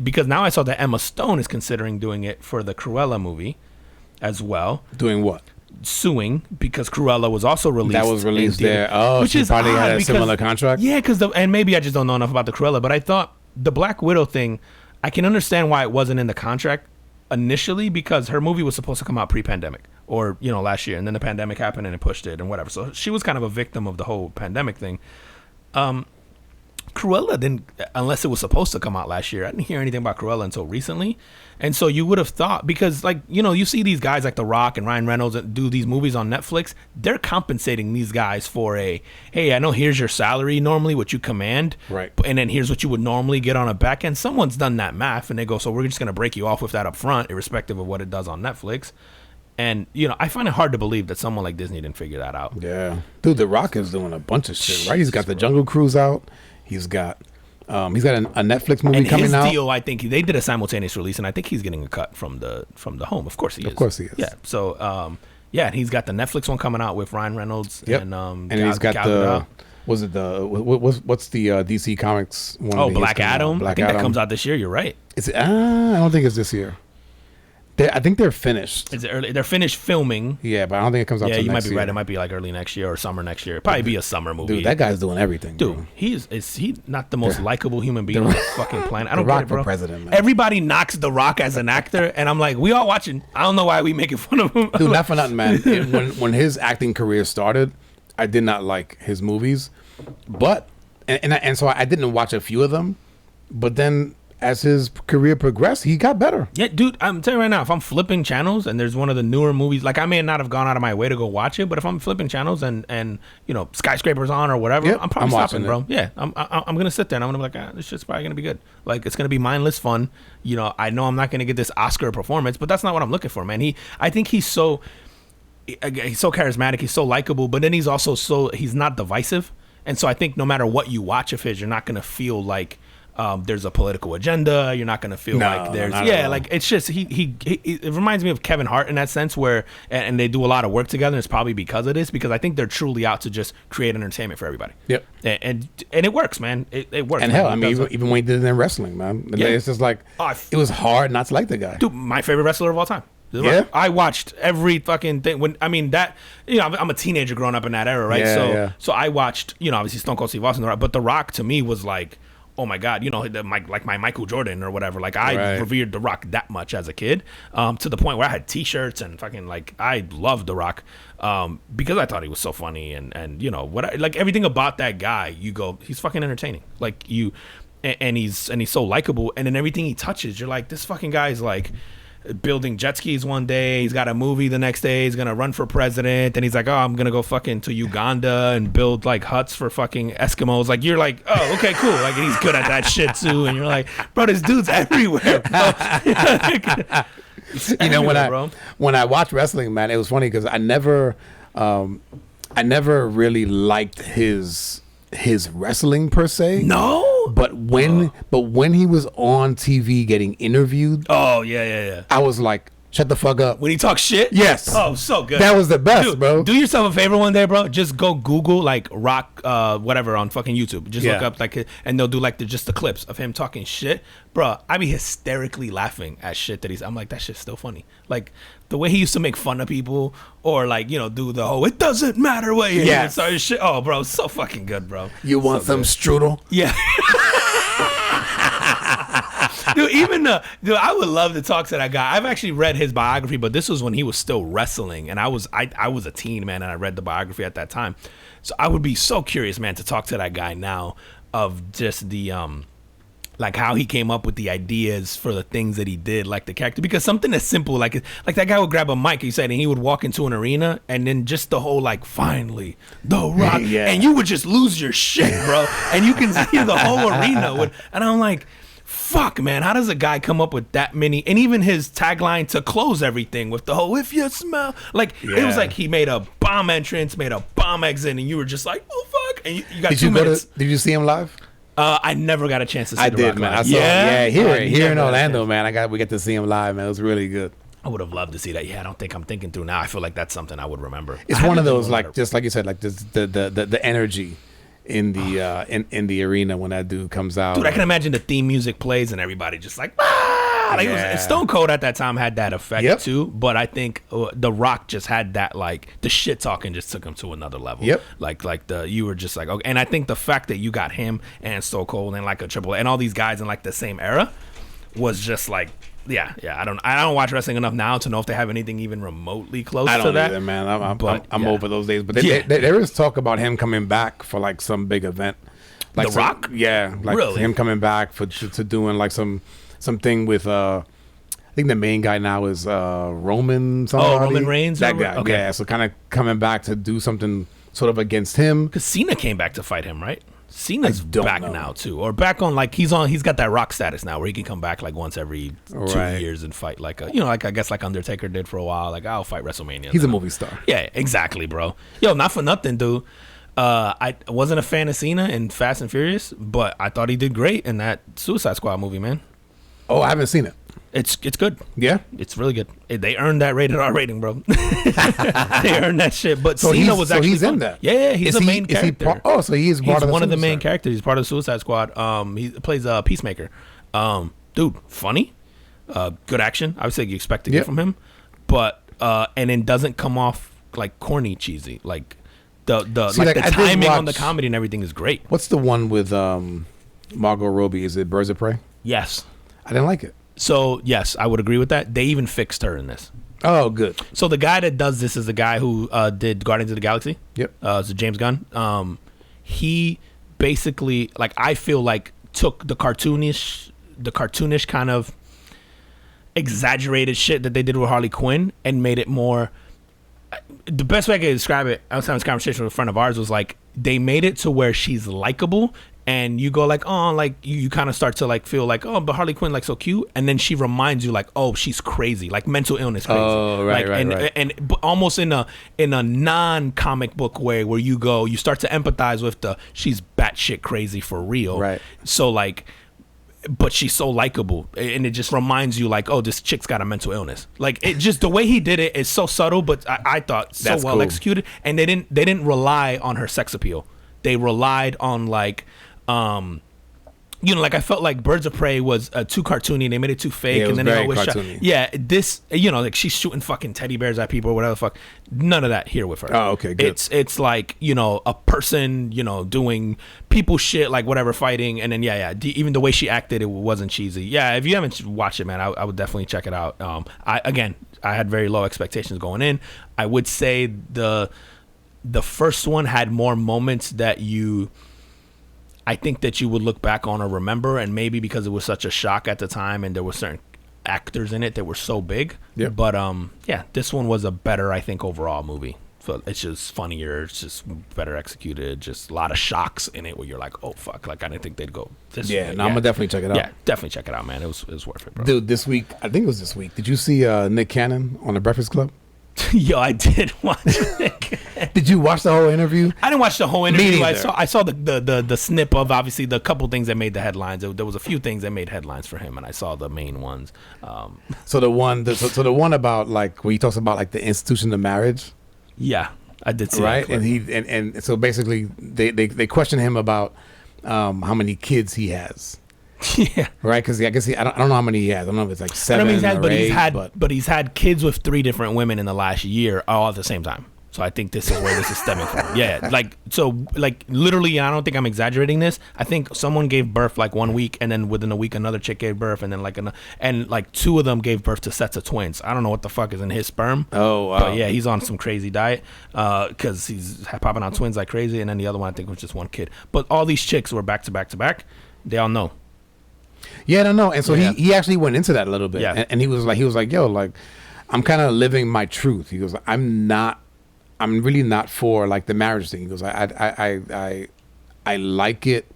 Because now I saw that Emma Stone is considering doing it for the Cruella movie as well. Doing what? suing because Cruella was also released. That was released in theater, there. Oh, which she is probably odd had a because- similar contract. Yeah, because and maybe I just don't know enough about the Cruella, but I thought the Black Widow thing, I can understand why it wasn't in the contract initially, because her movie was supposed to come out pre-pandemic or last year, and then the pandemic happened and it pushed it and whatever. So she was kind of a victim of the whole pandemic thing. Cruella didn't, unless it was supposed to come out last year. I didn't hear anything about Cruella until recently. And so you would have thought, because you see these guys like The Rock and Ryan Reynolds that do these movies on Netflix, they're compensating these guys for hey, I know here's your salary normally, what you command. Right. And then here's what you would normally get on a back end. Someone's done that math and they go, so we're just going to break you off with that up front, irrespective of what it does on Netflix. And, I find it hard to believe that someone like Disney didn't figure that out. Yeah. Dude, The Rock is doing a bunch of shit, right? He's got the Jungle Cruise out. He's got a Netflix movie And coming his out. deal, I think they did a simultaneous release, and I think he's getting a cut from the home. Of course he is. Of course he is. Yeah. So, and he's got the Netflix one coming out with Ryan Reynolds. Yep. And he's got Gal the Gadot. what's the DC Comics one? Oh, that he's Black coming out? Adam. Black I think Adam. that comes out this year. You're right. Is it? I don't think it's this year. I think they're finished. Is it early? They're finished filming. Yeah, but I don't think it comes out. Yeah, till you might next be right. year. It might be like early next year or summer next year. Probably be a summer movie. Dude, that guy's doing everything. Dude, bro. is he not the most likable human being on the fucking planet? I don't The Rock get it, bro. for president, man. Everybody knocks The Rock as an actor, and I'm like, we all watching. I don't know why we making fun of him. Dude, not for nothing, man. When his acting career started, I did not like his movies, but and so I didn't watch a few of them, but then as his career progressed, he got better. Yeah, dude, I'm telling you right now, if I'm flipping channels and there's one of the newer movies, like I may not have gone out of my way to go watch it, but if I'm flipping channels and Skyscraper's on or whatever, Yep, I'm probably I'm stopping, watching bro. it. Yeah, I'm gonna sit there and I'm gonna be like, this shit's probably gonna be good. Like it's gonna be mindless fun. I know I'm not gonna get this Oscar performance, but that's not what I'm looking for, man. I think he's so charismatic, he's so likable, but then he's also he's not divisive, and so I think no matter what you watch of his, you're not gonna feel like there's a political agenda. You're not gonna feel like there's like it's just it reminds me of Kevin Hart in that sense, where and they do a lot of work together, and it's probably because of this, because I think they're truly out to just create entertainment for everybody. Yep. And it works, man. It works. And man. hell, I mean, even when he did it in wrestling, man, Yeah. it's just like it was hard not to like the guy. Dude, my favorite wrestler of all time. Yeah? I watched every fucking thing I'm a teenager growing up in that era, right? Yeah, So I watched, obviously Stone Cold Steve Austin, but The Rock to me was like, oh my God, my Michael Jordan or whatever. Like I revered The Rock that much as a kid, to the point where I had T-shirts and fucking I loved The Rock, because I thought he was so funny and everything about that guy. You go, he's fucking entertaining. And he's so likable, and then everything he touches, you're like, this fucking guy is like building jet skis one day, he's got a movie the next day, he's gonna run for president, and he's like, oh, I'm gonna go fucking to Uganda and build like huts for fucking Eskimos. Like you're like, oh, okay, cool. Like he's good at that shit too, and you're like, bro, this dude's everywhere, bro. When I watch wrestling, man, it was funny because I never really liked his wrestling per se. No. But when he was on TV getting interviewed, oh yeah, I was like, shut the fuck up. When he talks shit? Yes. Oh, so good. That was the best, dude, bro. Do yourself a favor one day, bro. Just go Google like Rock whatever on fucking YouTube. Just look up and they'll do just the clips of him talking shit. Bro, I be hysterically laughing at shit that I'm like, that shit's still funny. Like the way he used to make fun of people, or do the whole it doesn't matter what you so shit. Oh, bro, so fucking good, bro. You want so some good. strudel? Yeah. Dude, I would love to talk to that guy. I've actually read his biography, but this was when he was still wrestling, and I was a teen, man, and I read the biography at that time. So I would be so curious, man, to talk to that guy now of just the like how he came up with the ideas for the things that he did, like the character, because something as simple like that guy would grab a mic, he said, and he would walk into an arena, and then just the whole finally The Rock, and you would just lose your shit, bro, and you can see the whole arena and I'm like, fuck, man, how does a guy come up with that many? And even his tagline to close everything with the whole, if you smell, it was like he made a bomb entrance, made a bomb exit, and you were just like, oh fuck, and you got 2 minutes. Did you see him live? I never got a chance to see The Rock man. live. I saw here in Orlando, man. We get to see him live, man. It was really good. I would have loved to see that. Yeah, I don't think I'm thinking through now. I feel like that's something I would remember. It's one of those just like you said, like the energy in the in the arena when that dude comes out. Dude, I can imagine the theme music plays and everybody just like, ah! Like, Yeah. Stone Cold at that time had that effect Yep. too, but I think The Rock just had that, like, the shit talking just took him to another level. Yep. You were just like, okay. And I think the fact that you got him and Stone Cold and like a Triple A and all these guys in like the same era was just like, yeah. I don't watch wrestling enough now to know if they have anything even remotely close I to don't that. either, man. I'm yeah. over those days. But Yeah. there is talk about him coming back for like some big event. Like The Rock? Yeah, like Really? him coming back to doing like something with I think the main guy now is Roman. Roman Reigns? That or- guy. Okay. Yeah, so kind of coming back to do something sort of against him. Because Cena came back to fight him, right? Cena's I don't back know. now too, or back on like he's got that Rock status now where he can come back like once every 2 Right. years and fight like like I guess like Undertaker did for a while. Like, I'll fight WrestleMania. He's a now. movie star. Yeah, exactly, bro. Yo, not for nothing, dude. I wasn't a fan of Cena in Fast and Furious, but I thought he did great in that Suicide Squad movie, man. Oh, I haven't seen it. It's good. Yeah. It's really good. They earned that rated R rating, bro. They earned that shit. But So Cena he's- was so actually he's in fun. that? Yeah, he's Is a he- main is he character. so he's part He's of the one of the main Suicide. characters. He's part of the Suicide Squad. He plays Peacemaker. Dude, funny, good action. I would say you expect to get Yep. from him, but and then doesn't come off like corny, cheesy. Like the See, like like, the I did timing on the watch- comedy and everything is great. What's the one with Margot Robbie? Is it Birds of Prey? Yes. I didn't like it. So yes, I would agree with that. They even fixed her in this. Oh, good. So the guy that does this is the guy who did Guardians of the Galaxy. Yep. It's James Gunn. He basically, like, I feel like took the cartoonish kind of exaggerated shit that they did with Harley Quinn and made it more. The best way I can describe it, I was having this conversation with a friend of ours, was like they made it to where she's likable. And you go like, oh, like you kind of start to like feel like, oh, but Harley Quinn like so cute, and then she reminds you like, oh, she's crazy, like mental illness crazy. Oh, right, like, right, and, right. And but almost in a non-comic book way where you start to empathize with she's batshit crazy for real. Right. So like, but she's so likable, and it just reminds you like, oh, this chick's got a mental illness. Like, it just, the way he did it is so subtle, but I thought so That's well cool. executed, and they didn't rely on her sex appeal. They relied on like like I felt like Birds of Prey was too cartoony. They made it too fake, Yeah, it and was then they very always cartoony. this like she's shooting fucking teddy bears at people or whatever the fuck. None of that here with her. Oh, okay, good. It's like a person doing people shit, like whatever, fighting, and then even the way she acted, it wasn't cheesy. Yeah, if you haven't watched it, man, I would definitely check it out. I had very low expectations going in. I would say the first one had more moments that I think that you would look back on or remember, and maybe because it was such a shock at the time and there were certain actors in it that were so big. Yep. But this one was a better, I think, overall movie. So it's just funnier, it's just better executed, just a lot of shocks in it where you're like, oh fuck, like I didn't think they'd go this way. I'm gonna definitely check it out. Yeah, definitely check it out, man. It was worth it, bro. Dude, this week, I think it was this week. Did you see Nick Cannon on The Breakfast Club? Yo, I did watch it. Did you watch the whole interview? I didn't watch the whole interview. neither. I saw the snip of obviously the couple things that made the headlines. There was a few things that made headlines for him, and I saw the main ones. So the one about like where he talks about like the institution of marriage, Yeah, I did see right? that clip. And so basically they question him about how many kids he has, Yeah. right? Because I guess I don't know how many he has. I don't know if it's like seven or eight. But he's had kids with 3 different women in the last year, all at the same time. So I think this is where this is stemming from. Yeah, like literally, I don't think I'm exaggerating this. I think someone gave birth like 1 week, and then within a week another chick gave birth, and then like 2 of them gave birth to sets of twins. I don't know what the fuck is in his sperm. Oh, wow. But yeah, he's on some crazy diet because he's popping on twins like crazy, and then the other one I think was just 1 kid. But all these chicks were back to back to back. They all know. Yeah, I don't know. And so Yeah. he actually went into that a little bit. Yeah. And he was like, yo, like I'm kind of living my truth. He goes, I'm really not for like the marriage thing. He goes, I like it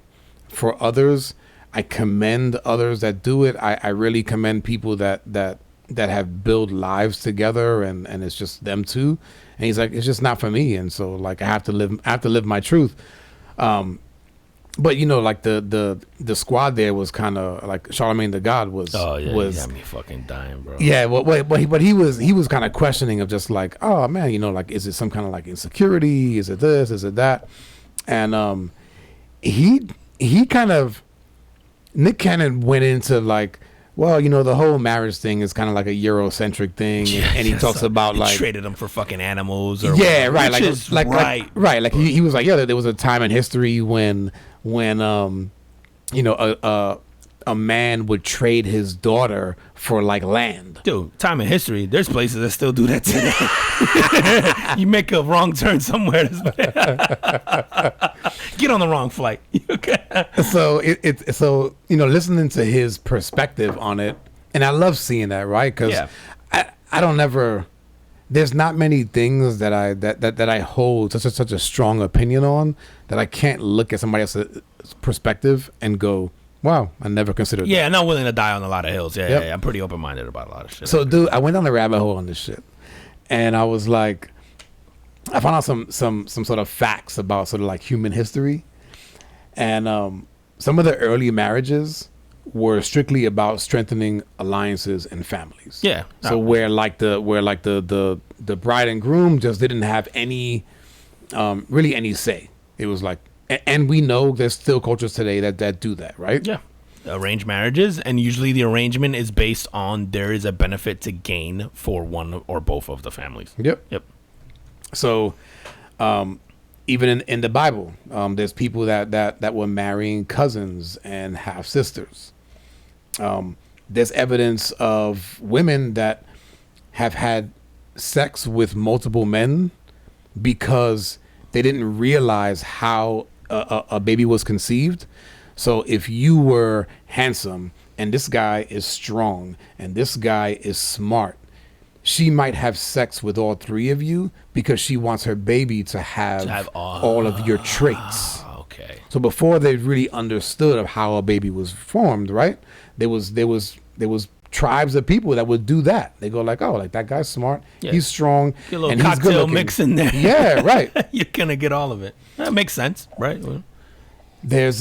for others. I commend others that do it. I really commend people that have built lives together and it's just them two. And he's like, it's just not for me. And so like I have to live my truth. But like the squad there was kind of like Charlemagne the God was. Oh yeah, was, you got me fucking dying, bro. yeah, but he was kind of questioning of just like, oh man, like is it some kind of like insecurity? Is it this? Is it that? And he kind of Nick Cannon went into like, well, the whole marriage thing is kind of like a Eurocentric thing, and he talks about he like traded them for fucking animals. Or yeah, whatever, right, like he was like, yeah, there was a time in history when a man would trade his daughter for like land. Dude, time in history, there's places that still do that today. You make a wrong turn somewhere, get on the wrong flight. So so listening to his perspective on it, and I love seeing that, right? Because I don't ever. There's not many things that I hold such a strong opinion on that I can't look at somebody else's perspective and go, wow, I never considered that. Yeah, I'm not willing to die on a lot of hills. Yeah, I'm pretty open-minded about a lot of shit. So, dude, I went down the rabbit hole on this shit, and I was like, I found out some sort of facts about sort of like human history, and some of the early marriages were strictly about strengthening alliances and families. Yeah. So where the bride and groom just didn't have any really any say. It was like. And we know there's still cultures today that do that, right? Yeah. Arranged marriages, and usually the arrangement is based on there is a benefit to gain for one or both of the families. Yep. So, even in the Bible, there's people that were marrying cousins and half sisters. There's evidence of women that have had sex with multiple men because they didn't realize how a baby was conceived. So if you were handsome and this guy is strong and this guy is smart, she might have sex with all three of you because she wants her baby to have all of your traits. Okay. So before they really understood of how a baby was formed, right? There was tribes of people that would do that. They go like, oh, like that guy's smart, he's strong, get a little and cocktail he's good mix in there. Yeah, right. You're gonna get all of it. That makes sense, right? There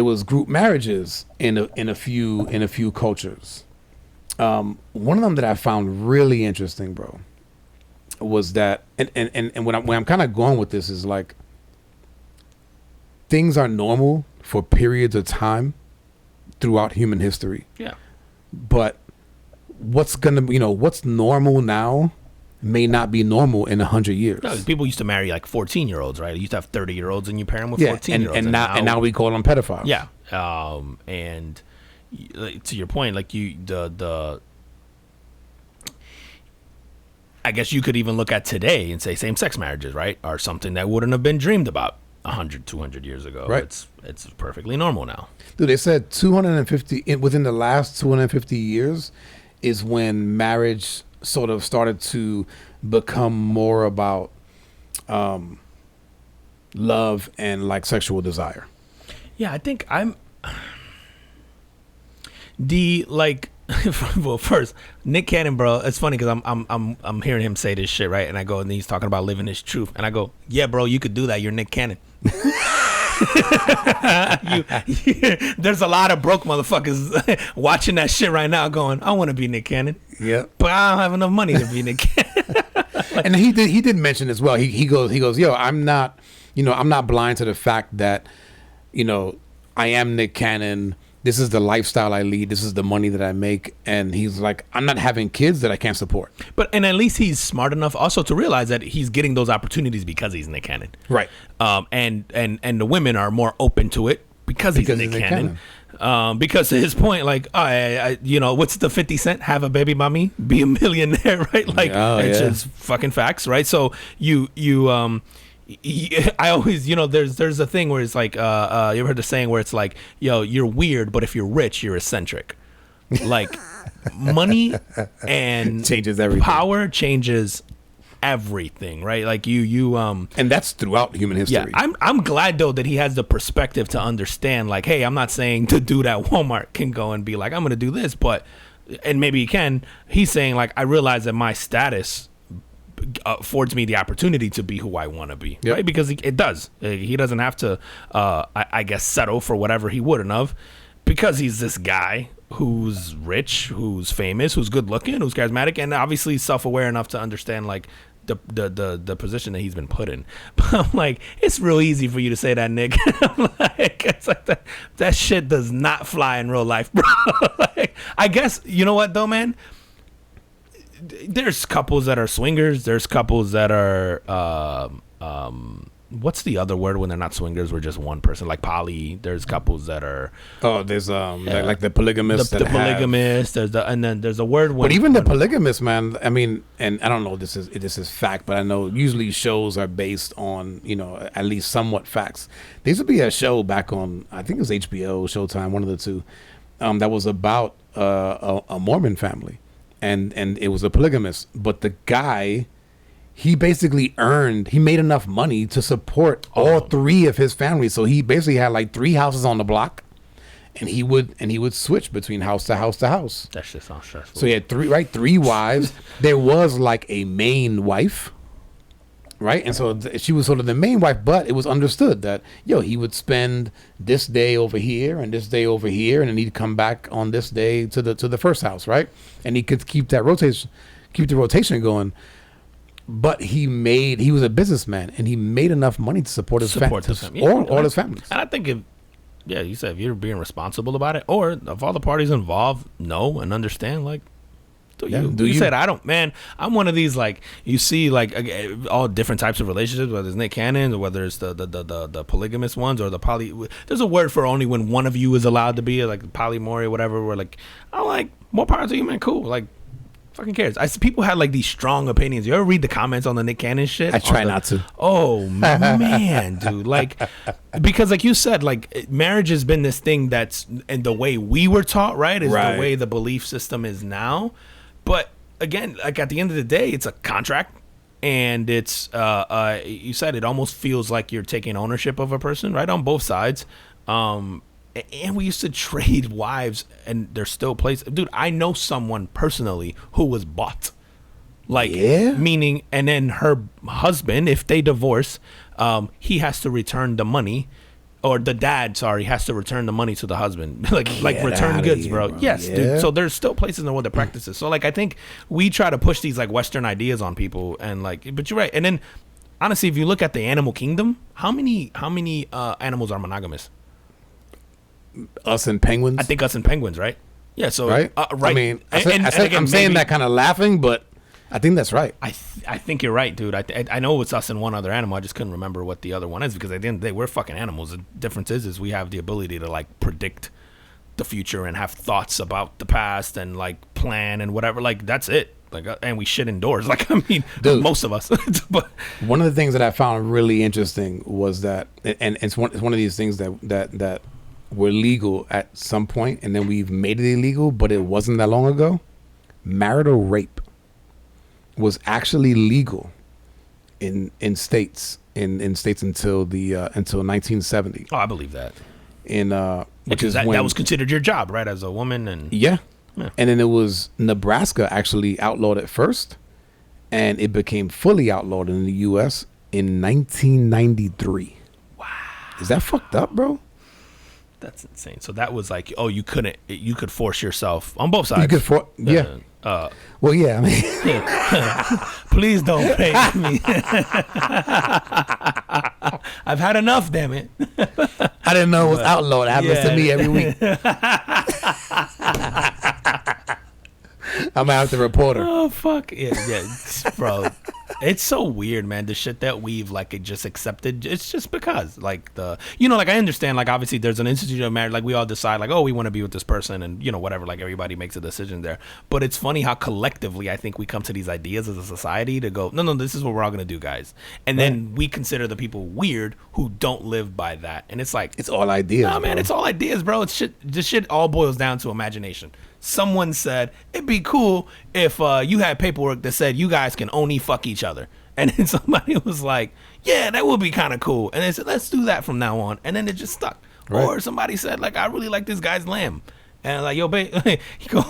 was group marriages in a few cultures. One of them that I found really interesting, bro, was that and when I'm kind of going with this is like things are normal for periods of time throughout human history. Yeah. But what's normal now may not be normal in 100 years. No, people used to marry like 14-year-olds, right? You used to have 30-year-olds and you pair them with 14-year-olds. And now we call them pedophiles. Yeah. And to your point, like I guess you could even look at today and say same-sex marriages, right, are something that wouldn't have been dreamed about 100, 200 years ago. Right. It's perfectly normal now. Dude, they said 250 within the last 250 years is when marriage sort of started to become more about love and like sexual desire. Yeah, I think well, first, Nick Cannon, bro. It's funny because I'm hearing him say this shit, right? And I go, and he's talking about living his truth, and I go, yeah, bro, you could do that. You're Nick Cannon. There's a lot of broke motherfuckers watching that shit right now, going, I want to be Nick Cannon. Yeah, but I don't have enough money to be Nick Cannon. And he did mention as well. He goes, yo, I'm not blind to the fact that, I am Nick Cannon. This is the lifestyle I lead. This is the money that I make. And he's like, I'm not having kids that I can't support. And at least he's smart enough also to realize that he's getting those opportunities because he's Nick Cannon. Right. And the women are more open to it because he's Nick Cannon. Because to his point, like, what's the 50 Cent? Have a baby by me, be a millionaire, right? Like, it's just fucking facts, right? So I always, there's a thing where it's like, you ever heard the saying where it's like, yo, you're weird, but if you're rich, you're eccentric. Like, money and changes everything. Power changes everything, right? Like and that's throughout human history. Yeah, I'm glad though that he has the perspective to understand. Like, hey, I'm not saying the dude at Walmart can go and be like, I'm gonna do this, and maybe he can. He's saying like, I realize that my status affords me the opportunity to be who I want to be, right? Because it does. He doesn't have to, I guess, settle for whatever he wouldn't have, because he's this guy who's rich, who's famous, who's good looking, who's charismatic, and obviously self-aware enough to understand like the position that he's been put in. But I'm like, it's real easy for you to say that, Nick. Like, it's like that shit does not fly in real life, bro. Like, I guess, you know what though, man? There's couples that are swingers. There's couples that are what's the other word when they're not swingers? We're just one person, like poly. There's couples that are there's like the polygamists. The polygamists. There's a word. But even the polygamists, man. I mean, and I don't know if this is fact, but I know usually shows are based on at least somewhat facts. There used to be a show back on, I think it was HBO, Showtime, one of the two, that was about a Mormon family, and it was a polygamist, but the guy. He basically made enough money to support all three of his families. So he basically had like 3 houses on the block, and he would switch between house to house to house. That shit sounds stressful. So he had 3 wives. There was like a main wife, right? And so she was sort of the main wife, but it was understood that he would spend this day over here and this day over here, and then he'd come back on this day to the first house, right? And he could keep the rotation going. But he was a businessman, and he made enough money to support his family, all his families. And I think you said if you're being responsible about it, or if all the parties involved know and understand, like, you said, I don't, man. I'm one of these, like, you see, like, all different types of relationships, whether it's Nick Cannon or whether it's the polygamous ones or the poly. There's a word for only when one of you is allowed to be, like, polyamory or whatever. Where, like, I'm like, more power to you, man. Cool, like. Fucking cares. I see people had like these strong opinions. You ever read the comments on the Nick Cannon shit? I try not to. Oh man, dude. Like, because like you said, like marriage has been this thing that's, and the way we were taught, right, is the way the belief system is now. But again, like at the end of the day, it's a contract, and it's you said it almost feels like you're taking ownership of a person, right, on both sides. And we used to trade wives, and there's still places. Dude, I know someone personally who was bought. Like, meaning, and then her husband, if they divorce, he has to return the money, or the dad, has to return the money to the husband. like return goods, here, bro. Yes, dude. So there's still places in the world that practices. So, like, I think we try to push these, like, Western ideas on people, and, like, but you're right. And then, honestly, if you look at the animal kingdom, how many animals are monogamous? Us and penguins. I think us and penguins, right? Yeah. So right. Right. I mean, I'm saying that kind of laughing, but I think that's right. I think you're right, dude. I know it's us and one other animal. I just couldn't remember what the other one is, because at the end of the day, we're fucking animals. The difference is we have the ability to like predict the future and have thoughts about the past and like plan and whatever. Like that's it. Like, and we shit indoors. Like, I mean, dude, most of us. But one of the things that I found really interesting was that, and it's one of these things that were legal at some point, and then we've made it illegal, but it wasn't that long ago. Marital rape was actually legal in states until 1970. Oh, I believe that. Which is that was considered your job, right, as a woman, and yeah. And then it was Nebraska actually outlawed it first, and it became fully outlawed in the U.S. in 1993. Wow, is that fucked up, bro? That's insane. So that was like, you could force yourself on both sides. You could yeah. Well, yeah. I mean, please don't pay me. I've had enough. Damn it. I didn't know it was outlawed. It happens to me every week. I'm gonna have to report her. Oh fuck yeah, bro. It's so weird, man. The shit that we've like just accepted. It's just because, like like I understand, like obviously there's an institution of marriage. Like we all decide, like, oh, we want to be with this person, and whatever. Like everybody makes a decision there. But it's funny how collectively I think we come to these ideas as a society to go, no, this is what we're all gonna do, guys. And then we consider the people weird who don't live by that. And it's like it's all ideas. Nah, man, it's all ideas, bro. It's shit. This shit all boils down to imagination. Someone said it'd be cool if you had paperwork that said you guys can only fuck each other, and then somebody was like, yeah, that would be kind of cool, and they said, let's do that from now on, and then it just stuck. Right. Or somebody said, like, I really like this guy's lamb, and like, yo, babe, you go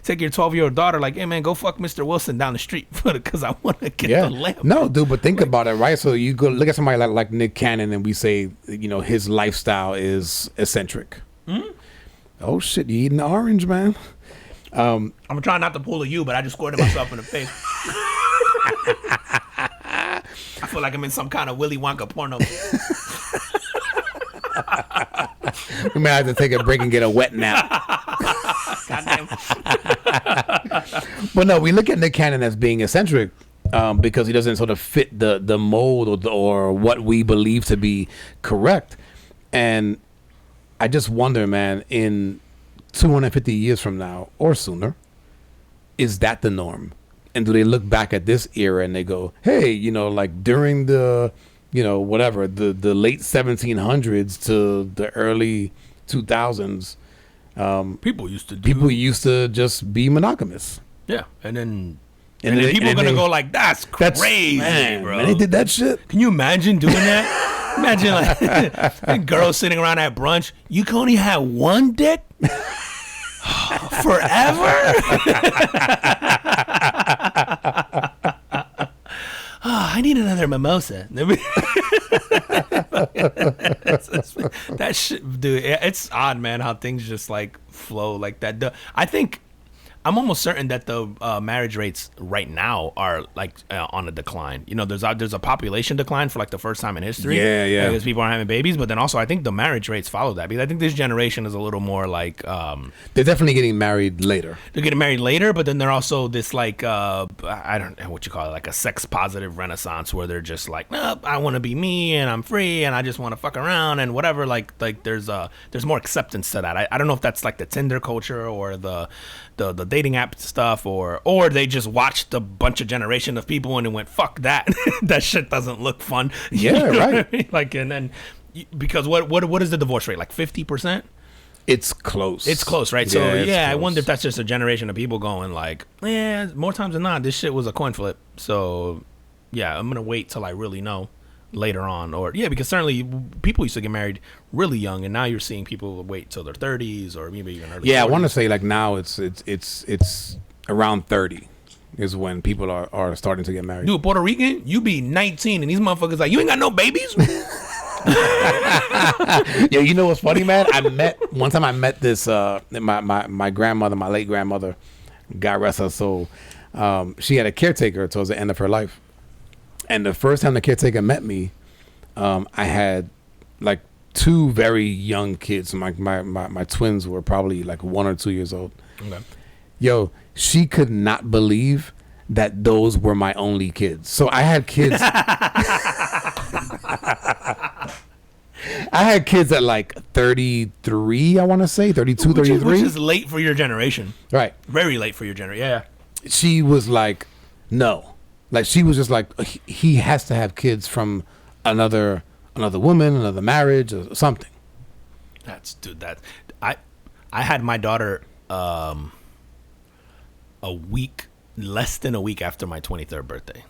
take your 12-year-old daughter, like, hey man, go fuck Mr. Wilson down the street because I want to get the lamb. No, dude, but think about it, right? So you go look at somebody like Nick Cannon, and we say, his lifestyle is eccentric. Mm-hmm. Oh shit, you eating the orange, man? I'm trying not to pull a you, but I just squirted myself in the face. I feel like I'm in some kind of Willy Wonka porno. We might have to take a break and get a wet nap. Goddamn. But no, we look at Nick Cannon as being eccentric because he doesn't sort of fit the mold or what we believe to be correct. And I just wonder, man, in 250 years from now or sooner, is that the norm? And do they look back at this era and they go, hey, you know, like during the, you know, whatever, the late 1700s to the early 2000s, People used to just be monogamous. Yeah, and then people are gonna go like, that's crazy, man, bro. Man, they did that shit. Can you imagine doing that? Imagine like girls sitting around at brunch. You can only have one dick forever. I need another mimosa. That shit, dude. It's odd, man, how things just like flow like that. I think I'm almost certain that the marriage rates right now are like on a decline. You know, there's a population decline for like the first time in history. Yeah. Because people aren't having babies, but then also I think the marriage rates follow that because I think this generation is a little more like they're definitely getting married later. They're getting married later, but then they're also this like I don't know what you call it, like a sex positive renaissance where they're just like, nope, I want to be me and I'm free and I just want to fuck around and whatever. Like there's more acceptance to that. I don't know if that's like the Tinder culture or the dating app stuff or they just watched a bunch of generation of people and it went, fuck that. That shit doesn't look fun. Yeah, You know right. what I mean? Like, and then because what is the divorce rate, like 50%? It's close. It's close, right? So it's I close. wonder if that's just a generation of people going like, more times than not, this shit was a coin flip. So yeah, I'm gonna wait till I really know later on, or because certainly people used to get married really young, and now you're seeing people wait till their 30s or maybe even early. Yeah, 40s. I want to say like now it's around 30 is when people are starting to get married. Dude, Puerto Rican, you be 19 and these motherfuckers like, you ain't got no babies. Yo, you know what's funny, man? I met this my grandmother, my late grandmother, God rest her soul. She had a caretaker towards the end of her life. And the first time the caretaker met me, I had like two very young kids. My twins were probably like 1 or 2 years old. Okay. Yo, she could not believe that those were my only kids. So I had kids. I had kids at like 33, I want to say, 32, 33. Which is late for your generation. Right. Very late for your generation. Yeah. She was like, no. Like, she was just like, he has to have kids from another woman, another marriage, or something. I had my daughter less than a week after my 23rd birthday.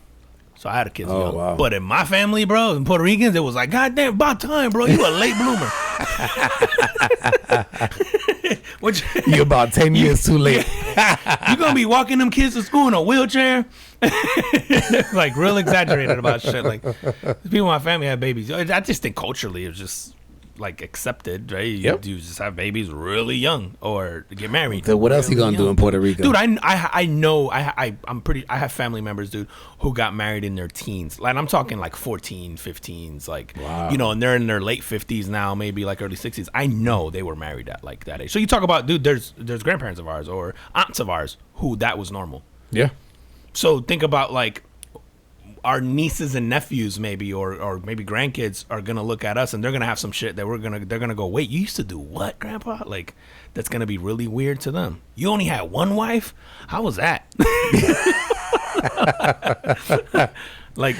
So I had a kid young. Wow. But in my family, bro, in Puerto Ricans, it was like, God damn, about time, bro. You a late bloomer. You're about 10 years too late. You gonna be walking them kids to school in a wheelchair? Like real exaggerated about shit. Like people in my family have babies. I just think culturally it's just like accepted, right? Yep. You just have babies really young or get married. So what else really you gonna do in Puerto Rico? Dude, I know I have family members, dude, who got married in their teens. Like I'm talking like 14, 15s, like Wow. you know, and they're in their late 50s now, maybe like early 60s. I know they were married at like that age. So you talk about, dude, there's grandparents of ours or aunts of ours who that was normal. Yeah. So think about like our nieces and nephews maybe or maybe grandkids are gonna look at us and they're gonna have some shit that they're gonna go, wait, you used to do what, grandpa? Like that's gonna be really weird to them. You only had one wife? How was that? Like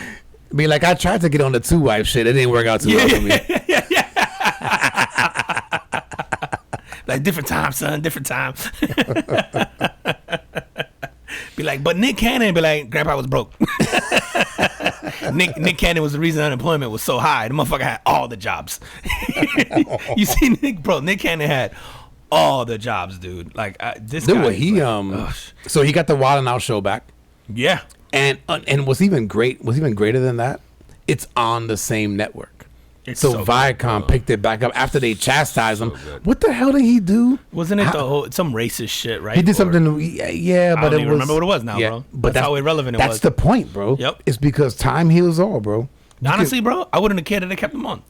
Be like, I tried to get on the 2-wife shit. It didn't work out too well for me. like different time, son, different time. Be like, but Nick Cannon be like, grandpa was broke. Nick Cannon was the reason unemployment was so high. The motherfucker had all the jobs. You see, Nick Cannon had all the jobs, dude. Like this Dude, guy. So he got the Wild 'N Out show back. Yeah. And what's even greater than that, it's on the same network. It's So so Viacom good, picked it back up after they chastised him. good. What the hell did he do? Wasn't it the whole some racist shit, right? He did Or- something. Yeah, I but don't it even was. remember what it was now, bro. But That's how irrelevant it That's was. the point, bro. Yep. It's because time heals all, bro. Honestly, bro, I wouldn't have cared if they kept him on.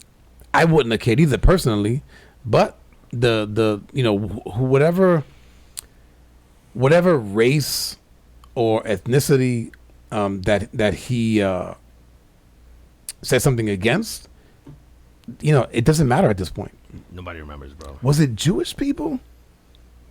I wouldn't have cared either personally, but the whatever race or ethnicity that he said something against, it doesn't matter at this point. Nobody remembers, bro. Was it Jewish people?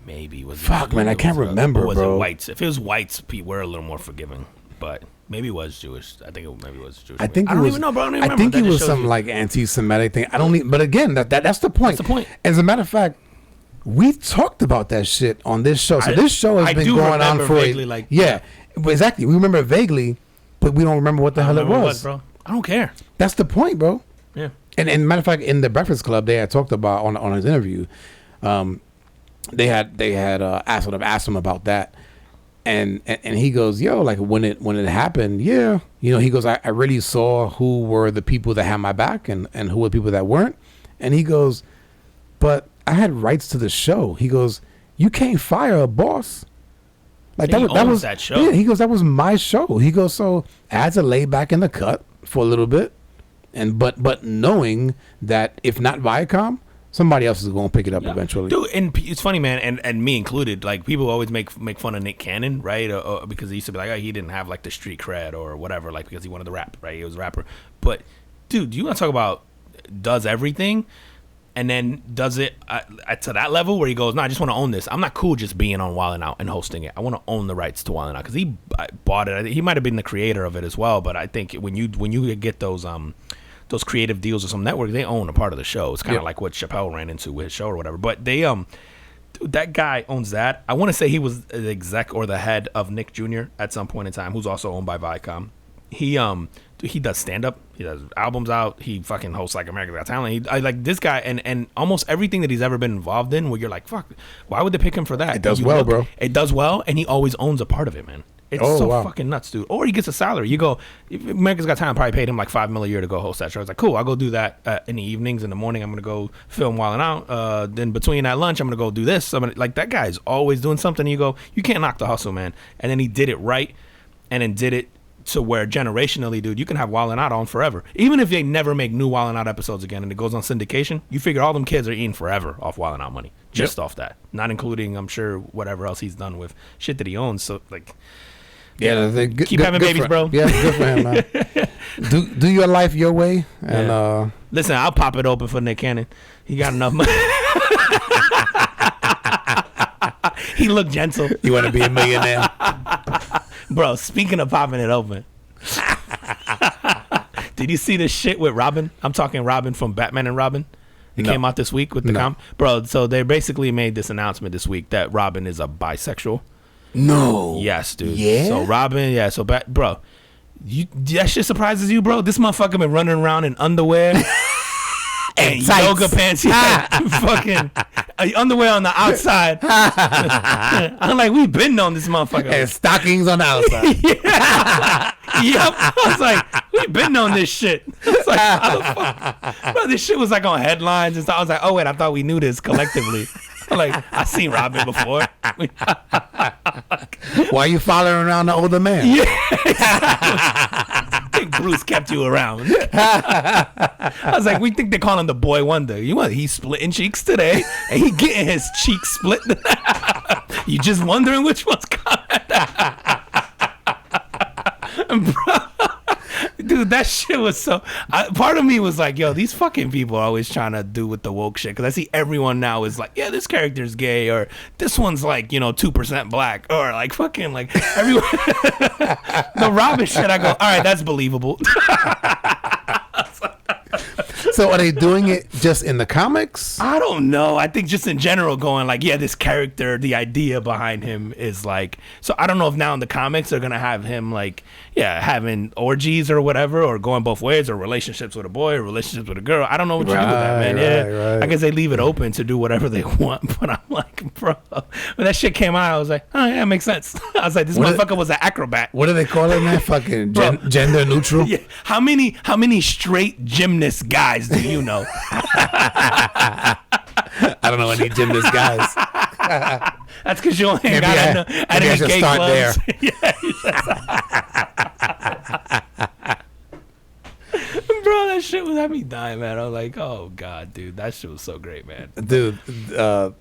Maybe was. Fuck, man, I can't remember, or was bro. it whites? If it was whites, we're a little more forgiving. But maybe it was Jewish. I think maybe it was Jewish. I think I it don't was, even know, bro. I don't even I remember. think That it just was shows some you. like anti-Semitic thing. I don't even. But again, that's the point. That's the point. As a matter of fact, we talked about that shit on this show. So this show has I been do going on remember for vaguely, yeah, exactly. We remember it vaguely, but we don't remember what the hell it Remember was. what, bro. I don't care. That's the point, bro. Yeah. And matter of fact, in the Breakfast Club, they had talked about on his interview. They had asked him about that, and he goes, "Yo, like when it happened, yeah, he goes, I really saw who were the people that had my back and who were the people that weren't." And he goes, "But I had rights to the show." He goes, "You can't fire a boss." Like Yeah, that was that show. Yeah, he goes, "That was my show." He goes, "So I had to lay back in the cut for a little bit, and but knowing that if not Viacom, somebody else is going to pick it up eventually." Dude, and it's funny, man, and me included. Like people always make fun of Nick Cannon, right? Or because he used to be like, oh, he didn't have like the street cred or whatever, like because he wanted to rap, right? He was a rapper. But dude, you want to talk about does everything, and then does it to that level where he goes, no, I just want to own this. I'm not cool just being on Wild 'N Out and hosting it. I want to own the rights to Wild 'N Out because he bought it. He might have been the creator of it as well, but I think when you get those creative deals with some network, they own a part of the show. It's kind of like what Chappelle ran into with his show or whatever. But they dude, that guy owns that. I want to say he was the exec or the head of Nick Jr. at some point in time, who's also owned by Viacom. He does stand up. He does albums out. He fucking hosts like America's Got Talent. I like this guy and almost everything that he's ever been involved in. Where you're like, fuck, why would they pick him for that? It does well, bro. It does well, and he always owns a part of it, man. It's fucking nuts, dude. Or he gets a salary. You go, America's Got Talent probably paid him like $5 million a year to go host that show. I was like, cool, I'll go do that in the evenings. In the morning, I'm gonna go film Wild 'N Out. Then between that lunch, I'm gonna go do this. Like that guy's always doing something. You go, you can't knock the hustle, man. And then he did it right, and then did it to where generationally, dude, you can have Wild 'N Out on forever. Even if they never make new Wild 'N Out episodes again and it goes on syndication, you figure all them kids are eating forever off Wild 'N Out money, just off that. Not including, I'm sure, whatever else he's done with shit that he owns. So like. Yeah, keep having babies, bro. Yeah, good for him, man. do your life your way, and listen, I'll pop it open for Nick Cannon. He got enough money. He looked gentle. You want to be a millionaire, bro? Speaking of popping it open, did you see this shit with Robin? I'm talking Robin from Batman and Robin. It came out this week with the bro. So they basically made this announcement this week that Robin is a bisexual. No. Yes, dude. Yeah. So Robin, so bro, that shit surprises you, bro. This motherfucker been running around in underwear and yoga pants. Fucking underwear on the outside. I'm like, we've been on this motherfucker. And stockings on the outside. Yep. I was like, we've been on this shit. It's like, how the fuck? Bro, this shit was like on headlines and stuff. I was like, oh wait, I thought we knew this collectively. Like, I seen Robin before. Why are you following around the older man? Yeah. I think Bruce kept you around. I was like, we think they call him the Boy Wonder. He's splitting cheeks today, and he getting his cheeks split. You just wondering which one's coming. Bro. Dude, that shit was so. Part of me was like, yo, these fucking people are always trying to do with the woke shit. Because I see everyone now is like, yeah, this character's gay. Or this one's like, 2% black. Or like fucking like everyone. The Robin shit, I go, all right, that's believable. So are they doing it just in the comics? I don't know. I think just in general going like, yeah, this character, the idea behind him is like, so I don't know if now in the comics they're going to have him like, yeah, having orgies or whatever, or going both ways, or relationships with a boy or relationships with a girl. I don't know what you do with that, man. Right. I guess they leave it open to do whatever they want, but I'm like, bro, when that shit came out, I was like, oh yeah, it makes sense. I was like, this motherfucker was an acrobat. What do they call it, man? Fucking gender neutral? Yeah. How many straight gymnast guys gymnasts do you know? I don't know any gymnast guys. That's because you don't hang out at maybe I any should gay start clubs. there. Bro, that shit was had me dying, man. I was like, oh god, dude, that shit was so great, man. Dude, the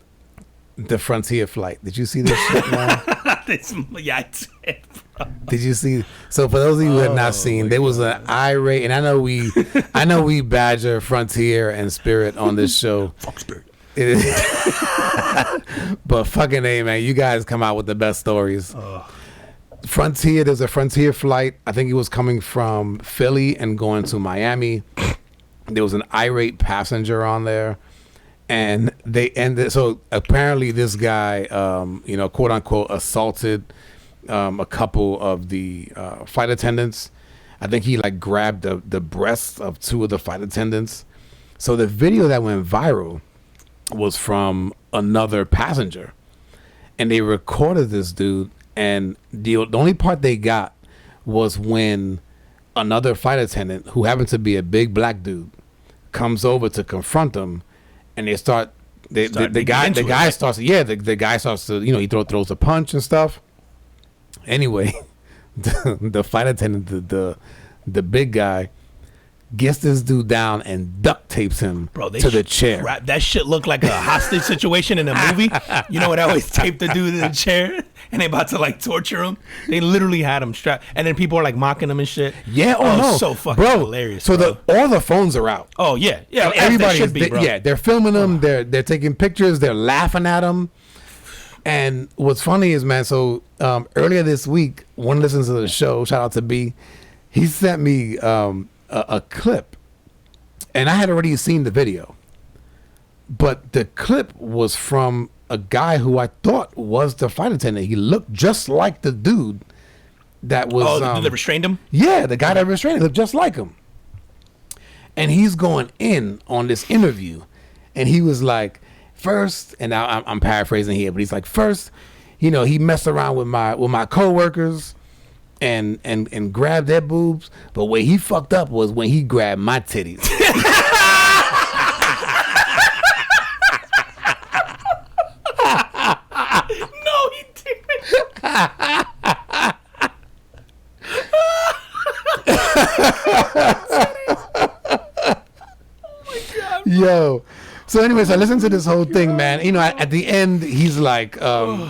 Frontier flight. Did you see this shit, man? Yeah, I did, bro. Did you see? So for those of you who had not seen, there was an irate, and I know we badger Frontier and Spirit on this show. Fuck Spirit. But fucking A, man, you guys come out with the best stories. Frontier, there's a Frontier flight. I think it was coming from Philly and going to Miami. There was an irate passenger on there, and they ended. So apparently, this guy, quote unquote, assaulted a couple of the flight attendants. I think he like grabbed the breasts of two of the flight attendants. So the video that went viral was from another passenger, and they recorded this dude, and the only part they got was when another flight attendant, who happened to be a big black dude, comes over to confront them, and the guy starts to, he throws a punch and stuff. Anyway, the flight attendant, the big guy, gets this dude down and duct tapes him to the chair. That shit looked like a hostage situation in a movie. You know what? I always tape the dude in the chair and they about to like torture him. They literally had him strapped, and then people are like mocking him and shit. Yeah, no, so fucking hilarious. So bro. all the phones are out. Oh yeah, everybody. They're filming them. They're taking pictures. They're laughing at them. And what's funny is, man, so earlier this week, one listens to the show. Shout out to B. He sent me a clip, and I had already seen the video, but the clip was from a guy who I thought was the flight attendant. He looked just like the dude that was that restrained him. Yeah, the guy that restrained him looked just like him, and he's going in on this interview, and he was like, first, and now I'm paraphrasing here, but he's like, first, he messed around with my coworkers and grabbed their boobs, but where he fucked up was when he grabbed my titties. No, he didn't. Yo. So anyways, I listened to this whole thing, man. At the end, he's like,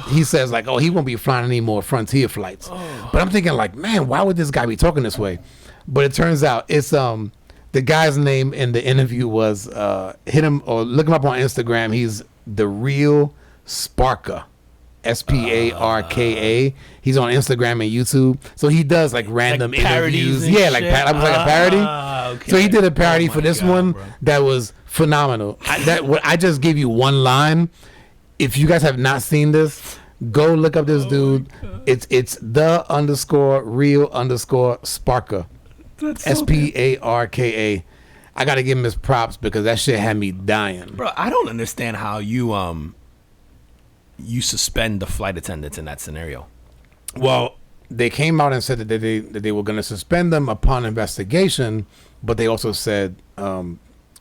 he says like, oh, he won't be flying any more Frontier flights. But I'm thinking like, man, why would this guy be talking this way? But it turns out it's the guy's name in the interview was hit him or look him up on Instagram. He's The Real Sparka, Sparka. He's on Instagram and YouTube. So he does like random interviews. Yeah, like a parody. Okay. So he did a parody for this one, bro. That was phenomenal. I just gave you one line. If you guys have not seen this, go look up this dude. It's the _real _Sparka. That's so Sparka. I gotta give him his props because that shit had me dying. Bro, I don't understand how you suspend the flight attendants in that scenario. Well, they came out and said that they were gonna suspend them upon investigation, but they also said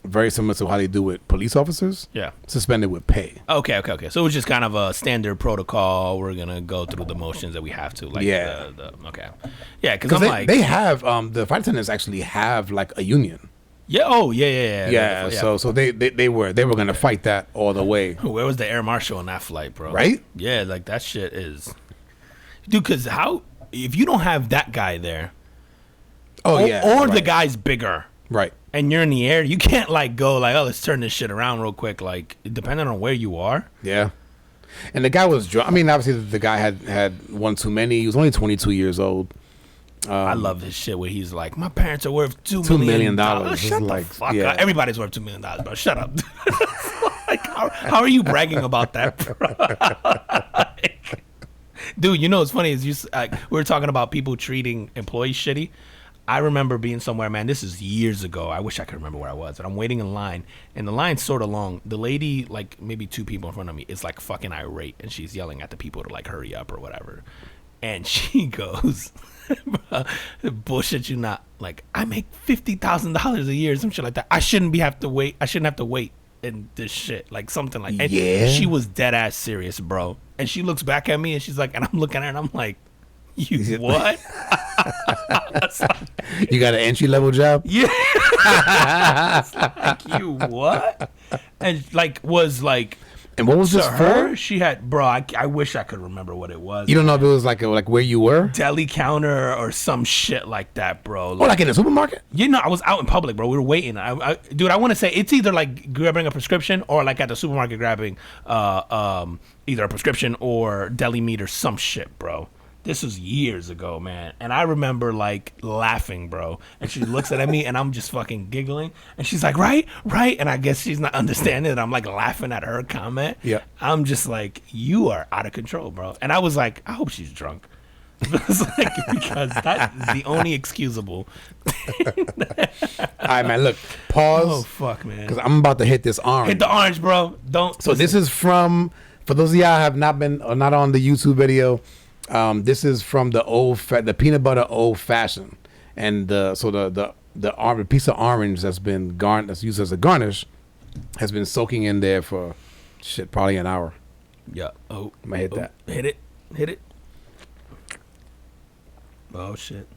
very similar to how they do with police officers. Yeah. Suspended with pay. Okay. So it was just kind of a standard protocol. We're going to go through the motions that we have to. Like, yeah. Okay. Yeah, because they have, the flight attendants actually have like a union. Yeah. Oh, yeah. Yeah. So they were going to fight that all the way. Where was the air marshal on that flight, bro? Right? Yeah, like that shit is. Dude, because if you don't have that guy there. Oh, or right. The guy's bigger. Right. And you're in the air, you can't like go like, oh, let's turn this shit around real quick. Like, depending on where you are. Yeah. And the guy was drunk. I mean, obviously the guy had one too many. He was only 22 years old. I love this shit where he's like, my parents are worth $2 million. Shut the fuck up. Everybody's worth $2 million, bro. Shut up. Like, how are you bragging about that, bro? Dude, it's funny is we were talking about people treating employees shitty. I remember being somewhere, man, this is years ago. I wish I could remember where I was. But I'm waiting in line, and the line's sort of long. The lady, like maybe two people in front of me, is like fucking irate, and she's yelling at the people to like hurry up or whatever. and she goes, bullshit you not, like, I make $50,000 a year, some shit like that. I shouldn't have to wait in this shit, like something like. And she was dead ass serious, bro. And she looks back at me and she's like, and I'm looking at her and I'm like, you what? You got an entry level job? Yeah. It's like, you what? And like was like. And what was this her? for? She had, bro. I wish I could remember what it was. You don't know if it was like where you were? Deli counter or some shit like that, bro. Like in a supermarket? You know, I was out in public, bro. We were waiting. Dude, I want to say it's either like grabbing a prescription or like at the supermarket grabbing either a prescription or deli meat or some shit, bro. This was years ago, man. And I remember like laughing, bro. And she looks at me and I'm just fucking giggling. And she's like, right? And I guess she's not understanding that I'm like laughing at her comment. Yeah. I'm just like, you are out of control, bro. And I was like, I hope she's drunk. It's like, because that is the only excusable. All right, man. Look, pause. Oh, fuck, man. Because I'm about to hit this orange. Hit the orange, bro. Don't. So this is from, for those of y'all have not been or not on the YouTube video, this is from the peanut butter old fashioned, and the piece of orange that's used as a garnish has been soaking in there for probably an hour. Yeah. Oh, I'm gonna hit that. Hit it. Oh shit.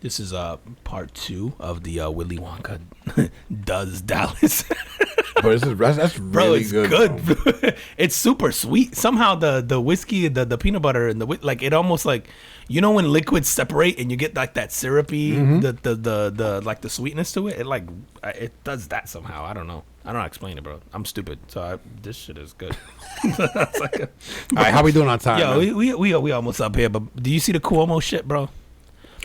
This is part 2 of the Willy Wonka does Dallas. But that's really good. It's super sweet. Somehow the whiskey, the peanut butter, and like it almost like, you know when liquids separate and you get like that syrupy, the like the sweetness to it. It does that somehow. I don't know how to explain it, bro. I'm stupid. So this shit is good. All right, how we doing on time? Yo, we almost up here. But do you see the Cuomo shit, bro?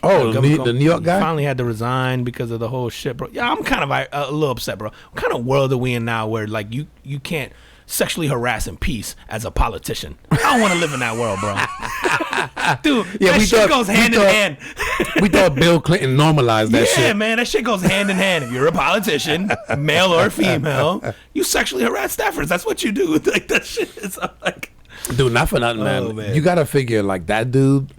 Oh, the New York guy finally had to resign because of the whole shit, bro. Yeah, I'm kind of a little upset, bro. What kind of world are we in now where like you can't sexually harass in peace as a politician? I don't want to live in that world, bro. Dude, that shit goes hand in hand. We thought Bill Clinton normalized that shit. Yeah, man, that shit goes hand in hand. If you're a politician, male or female, you sexually harass staffers. That's what you do. Like that shit is like, dude, not for nothing, man. You gotta figure like that dude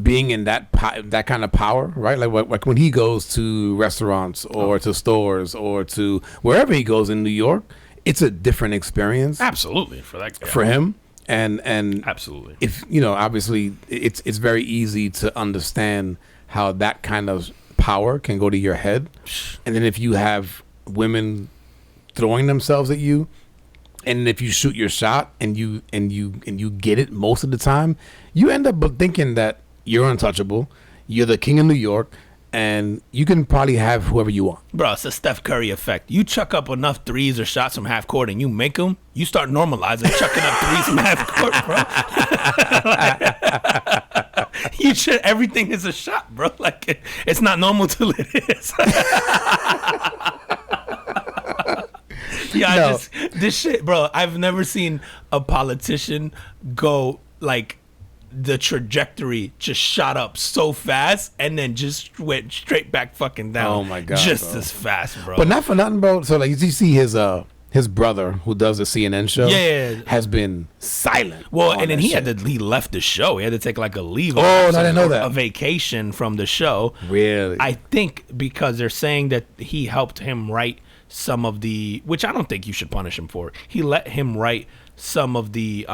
being in that kind of power, right? Like when he goes to restaurants or to stores or to wherever he goes in New York, it's a different experience. Absolutely, for that guy. For him. And absolutely, if obviously it's very easy to understand how that kind of power can go to your head, and then if you have women throwing themselves at you, and if you shoot your shot and you get it most of the time, you end up thinking that you're untouchable, you're the king of New York, and you can probably have whoever you want. Bro, it's a Steph Curry effect. You chuck up enough threes or shots from half court and you make them, you start normalizing chucking up threes from half court, bro. Everything is a shot, bro. Like, it's not normal till it is. Yeah, this shit, bro, I've never seen a politician go, like, the trajectory just shot up so fast and then just went straight back fucking down. Oh my god, just bro. as fast, bro. But not for nothing, bro. So like, you see his brother who does the CNN show, has been silent. Well, and then he left the show. He had to take like a leave. I didn't know that. A vacation from the show. Really? I think because they're saying that he helped him write some of the, which I don't think you should punish him for. He let him write some of the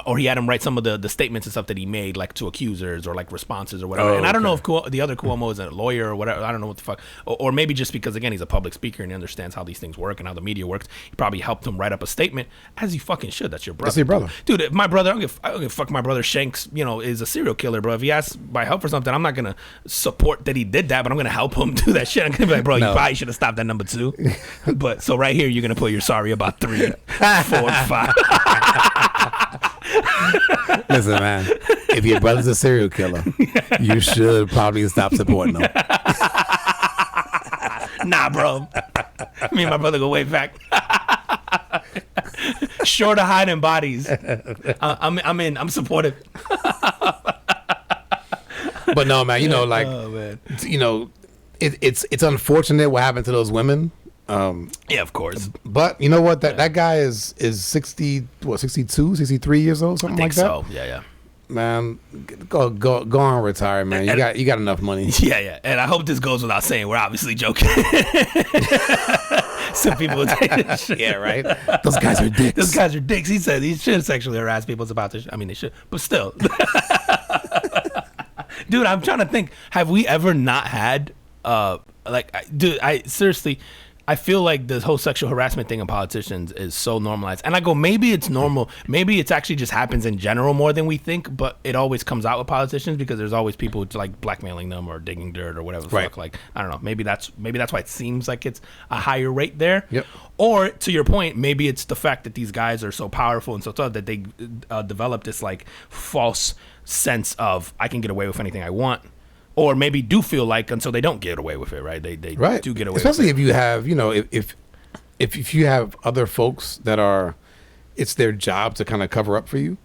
or he had him write some of the statements and stuff that he made, like to accusers or like responses or whatever. And I don't know if the other Cuomo is a lawyer or whatever. I don't know what the fuck. Or maybe just because, again, he's a public speaker and he understands how these things work and how the media works. He probably helped him write up a statement, as you fucking should. That's your brother. That's your brother. Dude, if my brother, I don't give a fuck my brother Shanks, is a serial killer, bro. If he asks my help for something, I'm not going to support that he did that, but I'm going to help him do that shit. I'm going to be like, bro, you probably should have stopped at number 2. But so right here, you're going to put you're sorry about 3, 4, and 5. Listen, man, if your brother's a serial killer, you should probably stop supporting him. Nah, bro. Me and my brother go way back. Short of hiding bodies. I'm in. I'm supportive. But no, man, it's unfortunate what happened to those women. Yeah, of course. But you know what? That guy is 60, 62, 63 years old, something like that. So yeah. Man, go on, retire, man. You got enough money. Yeah. And I hope this goes without saying. We're obviously joking. Some people would take this shit. Yeah, right. Those guys are dicks. Those guys are dicks. He said he should sexually harass people about this. I mean, they should, but still. Dude, I'm trying to think. Have we ever not had I seriously, I feel like the whole sexual harassment thing in politicians is so normalized. And I go, maybe it's normal. Maybe it's actually just happens in general more than we think, but it always comes out with politicians because there's always people like blackmailing them or digging dirt or whatever the fuck. Like, I don't know. Maybe that's why it seems like it's a higher rate there. Yep. Or to your point, maybe it's the fact that these guys are so powerful and so tough that they develop this like false sense of I can get away with anything I want. Or maybe do feel like until they don't get away with it, right? They right. do get away Especially with it. if you have, if you have other folks that are, it's their job to kind of cover up for you.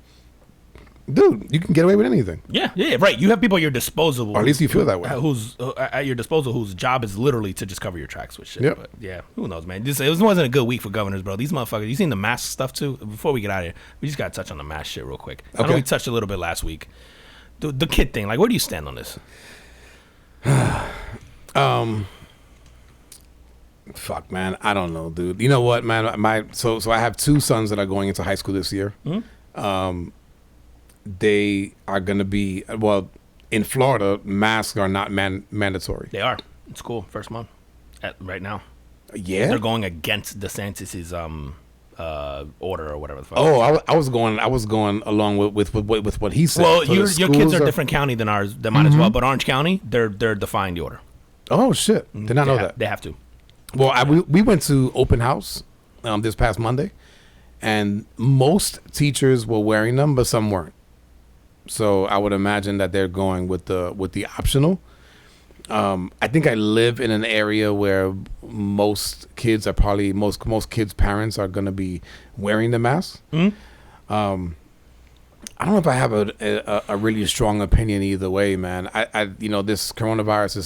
Dude, you can get away with anything. Yeah, right. You have people at your disposal. Or at least you feel that way. Who's at your disposal, whose job is literally to just cover your tracks with shit. Yep. But yeah, who knows, man? It wasn't a good week for governors, bro. These motherfuckers. You seen the mask stuff too? Before we get out of here, we just got to touch on the mask shit real quick. I know we touched a little bit last week. The kid thing, like, where do you stand on this? Fuck, man, I don't know, dude. You know what, man? So I have two sons that are going into high school this year. Mm-hmm. They are gonna be in Florida. Masks are not mandatory. They are. It's cool. First month right now. Yeah, they're going against DeSantis's order or whatever the fuck. Oh, I was going along with what he said. Well, so your kids are different county than ours. They might as well. But Orange County, they're defying the order. Oh shit! Did not know that. They have to. Well, we went to open house this past Monday, and most teachers were wearing them, but some weren't. So I would imagine that they're going with the optional. I think I live in an area where most kids are probably most kids' parents are going to be wearing the mask. Mm-hmm. I don't know if I have a really strong opinion either way, man. I this coronavirus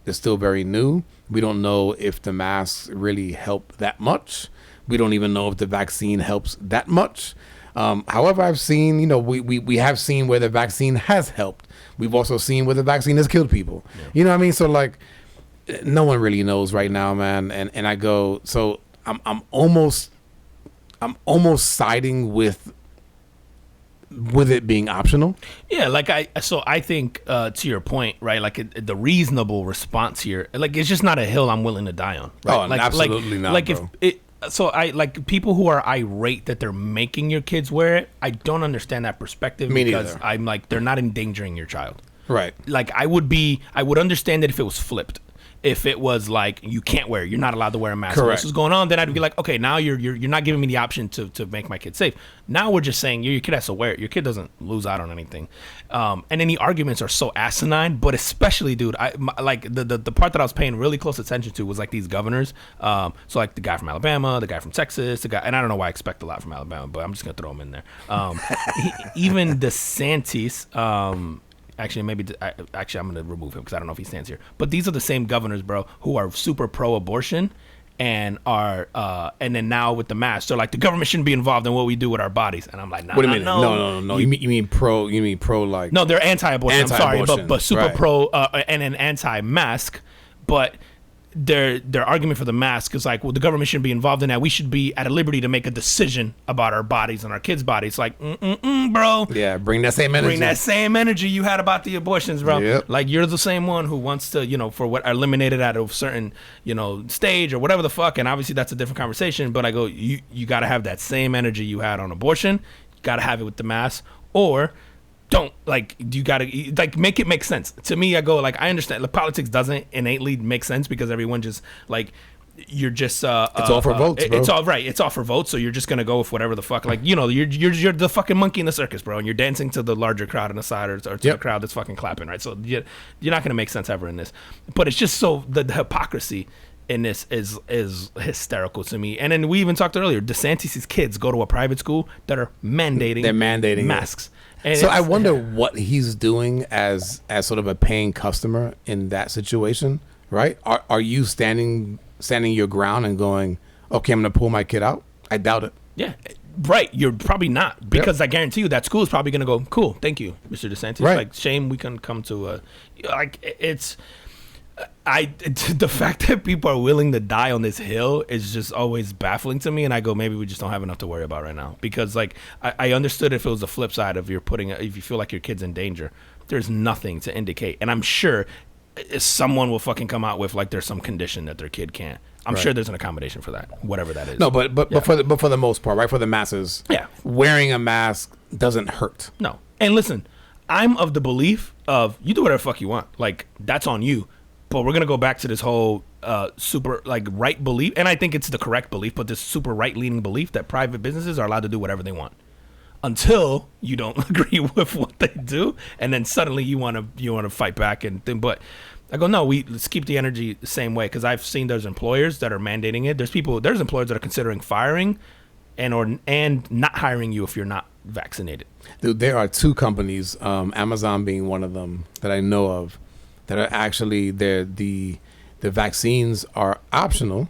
is still very new. We don't know if the masks really help that much. We don't even know if the vaccine helps that much. However, I've seen, we have seen where the vaccine has helped. We've also seen where the vaccine has killed people. Yeah. You know what I mean? So like, no one really knows right now, man. And I go, so I'm almost siding with it being optional. Yeah, like I think to your point, right? Like the reasonable response here, like it's just not a hill I'm willing to die on. Right? Oh, like, absolutely not. Like bro. I like people who are irate that they're making your kids wear it. I don't understand that perspective. Me because neither. I'm like, they're not endangering your child. Right. Like I would understand it if it was flipped. If it was like you can't wear it, you're not allowed to wear a mask. Correct. This is going on, then I'd be like, okay, now you're not giving me the option to make my kid safe. Now we're just saying your kid has to wear it. Your kid doesn't lose out on anything. And then the arguments are so asinine, but especially, dude, like the part that I was paying really close attention to was like these governors. So like the guy from Alabama, the guy from Texas, and I don't know why I expect a lot from Alabama, but I'm just gonna throw him in there. Even DeSantis. Actually, I'm going to remove him because I don't know if he stands here. But these are the same governors, bro, who are super pro-abortion and are, and then now with the mask, they're like, the government shouldn't be involved in what we do with our bodies. And I'm like, nah, what do you mean? no. No. You mean pro like? No, they're anti-abortion. I'm sorry, but super right. pro and an anti-mask. But their argument for the mask is like, well, the government shouldn't be involved in that. We should be at a liberty to make a decision about our bodies and our kids' bodies. Like, bro. Yeah, bring that same energy. Bring that same energy you had about the abortions, bro. Yep. Like, you're the same one who wants to, for what eliminated at a certain, stage or whatever the fuck. And obviously that's a different conversation. But I go, you got to have that same energy you had on abortion. You got to have it with the mask. Or don't, like, you gotta, like, make it make sense. To me, I go, like, I understand, like, politics doesn't innately make sense because everyone just, like, you're just it's all for votes, bro. It's all right. It's all for votes. So you're just gonna go with whatever the fuck. Like, you're the fucking monkey in the circus, bro, and you're dancing to the larger crowd on the side or to the crowd that's fucking clapping, right? So you're not gonna make sense ever in this. But it's just so the hypocrisy in this is hysterical to me. And then we even talked earlier. DeSantis' kids go to a private school that are mandating masks. So I wonder what he's doing as sort of a paying customer in that situation, right? Are you standing standing your ground and going, okay, I'm going to pull my kid out? I doubt it. Yeah, right. You're probably not, because I guarantee you that school is probably going to go, cool, thank you, Mr. DeSantis. Right. Like, shame we can come to it's. The fact that people are willing to die on this hill is just always baffling to me, and I go, maybe we just don't have enough to worry about right now. Because like I understood if it was the flip side of if you feel like your kid's in danger, there's nothing to indicate, and I'm sure someone will fucking come out with like there's some condition that their kid can't. I'm sure there's an accommodation for that, whatever that is. No, but for the most part, right, for the masses, wearing a mask doesn't hurt. No, and listen, I'm of the belief of you do whatever the fuck you want, like that's on you. But we're going to go back to this whole super like right belief. And I think it's the correct belief, but this super right leaning belief that private businesses are allowed to do whatever they want until you don't agree with what they do. And then suddenly you want to fight back. But I go, no, let's keep the energy the same way. Cause I've seen there's employers that are mandating it. There's employers that are considering firing and not hiring you if you're not vaccinated. Dude, there are two companies, Amazon being one of them that I know of, that are actually the vaccines are optional,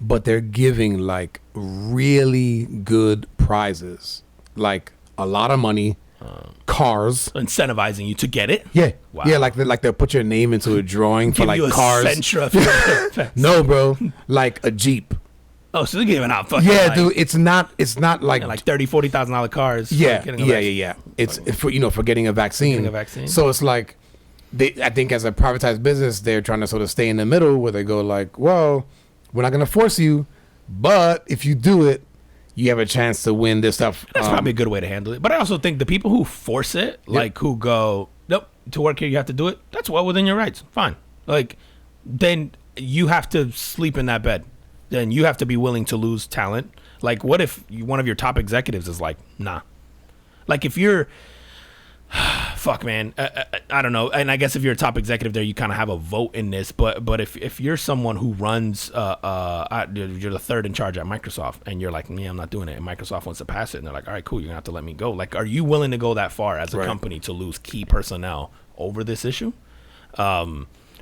but they're giving like really good prizes, like a lot of money, cars, incentivizing you to get it. Yeah, wow. Yeah, like they'll put your name into a drawing for like you a cars. Sentra No, bro, like a Jeep. Oh, so they're giving out fucking dude. It's not like like $30,000-$40,000 cars. Yeah. It's for getting a vaccine. So it's like. I think as a privatized business, they're trying to sort of stay in the middle where they go like, well, we're not going to force you, but if you do it, you have a chance to win this stuff. That's probably a good way to handle it. But I also think the people who force it, like who go, nope, to work here you have to do it, that's well within your rights. Fine. Like, then you have to sleep in that bed. Then you have to be willing to lose talent. Like, what if one of your top executives is like, nah. Like, if you're... Fuck, man. I don't know. And I guess if you're a top executive there, you kind of have a vote in this. But if you're someone who runs, you're the third in charge at Microsoft, and you're like, yeah, I'm not doing it, and Microsoft wants to pass it, and they're like, all right, cool, you're gonna have to let me go. Like, are you willing to go that far as a company to lose key personnel over this issue?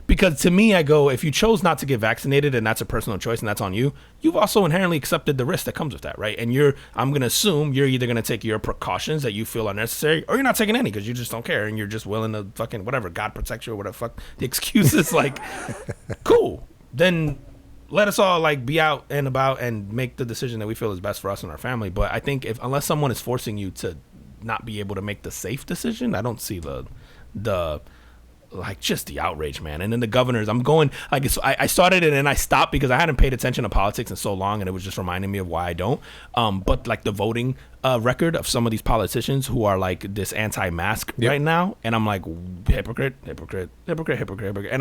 Because to me, I go, if you chose not to get vaccinated and that's a personal choice and that's on you, you've also inherently accepted the risk that comes with that, right? And I'm going to assume you're either going to take your precautions that you feel are necessary, or you're not taking any because you just don't care and you're just willing to fucking whatever, God protects you or whatever fuck the excuse is. Like, cool. Then let us all like be out and about and make the decision that we feel is best for us and our family. But I think unless someone is forcing you to not be able to make the safe decision, I don't see the like just the outrage, man. And then the governors, I'm going like I started it and I stopped because I hadn't paid attention to politics in so long, and it was just reminding me of why I don't. But like the voting record of some of these politicians who are like this anti-mask right now, and I'm like hypocrite. And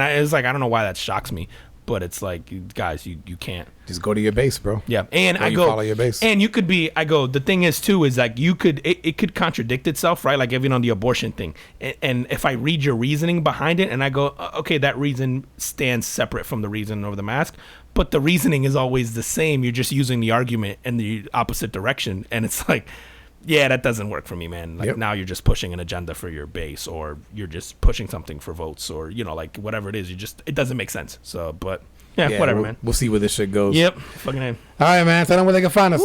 it's like I don't know why that shocks me. But it's like, guys, you can't just go to your base, bro. Yeah, and I go follow your base, and you could be. I go. The thing is too is like it could contradict itself, right? Like even on the abortion thing, and if I read your reasoning behind it, and I go, okay, that reason stands separate from the reason over the mask, but the reasoning is always the same. You're just using the argument in the opposite direction, and it's like, yeah, that doesn't work for me, man. Like now you're just pushing an agenda for your base, or you're just pushing something for votes, or like whatever it is. It doesn't make sense. So, but yeah, whatever, man. We'll see where this shit goes. Yep, fucking name. All right, man. Tell them where they can find us.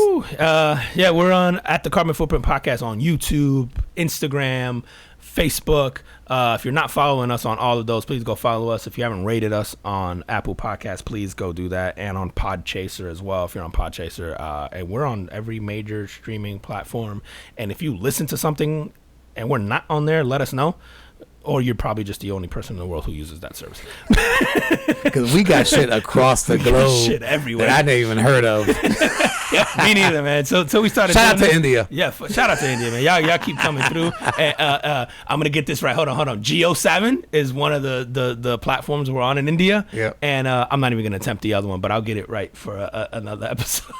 Yeah, we're on at the Carbon Footprint Podcast on YouTube, Instagram, Facebook. If you're not following us on all of those, please go follow us. If you haven't rated us on Apple Podcasts, please go do that, and on Podchaser as well. If you're on Podchaser, and we're on every major streaming platform. And if you listen to something and we're not on there, let us know. Or you're probably just the only person in the world who uses that service. Because we got shit across the globe, shit everywhere that I didn't even heard of. Yeah, me neither, man. So we started. Shout out to India. Yeah, shout out to India, man. Y'all keep coming through. And, I'm gonna get this right. Hold on. Geo7 is one of the platforms we're on in India. Yeah. And I'm not even gonna attempt the other one, but I'll get it right for another episode.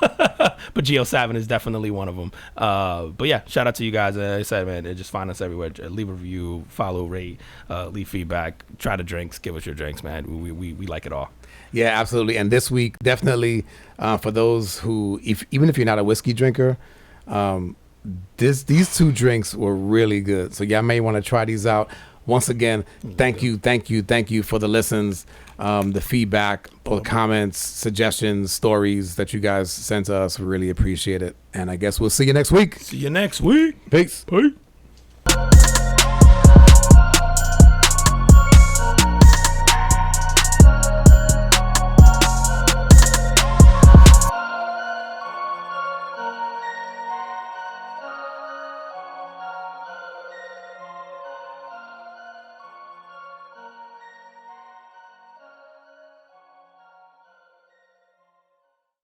But Geo7 is definitely one of them. But yeah, shout out to you guys. Like I said, man, just find us everywhere. Leave a review, follow, rate, leave feedback, try the drinks, give us your drinks, man. We like it all. Yeah, absolutely. And this week, definitely for those who, even if you're not a whiskey drinker, these two drinks were really good. So y'all may want to try these out. Once again, thank you for the listens, the feedback, all the comments, suggestions, stories that you guys sent to us. We really appreciate it. And I guess we'll see you next week. See you next week. Peace. Peace.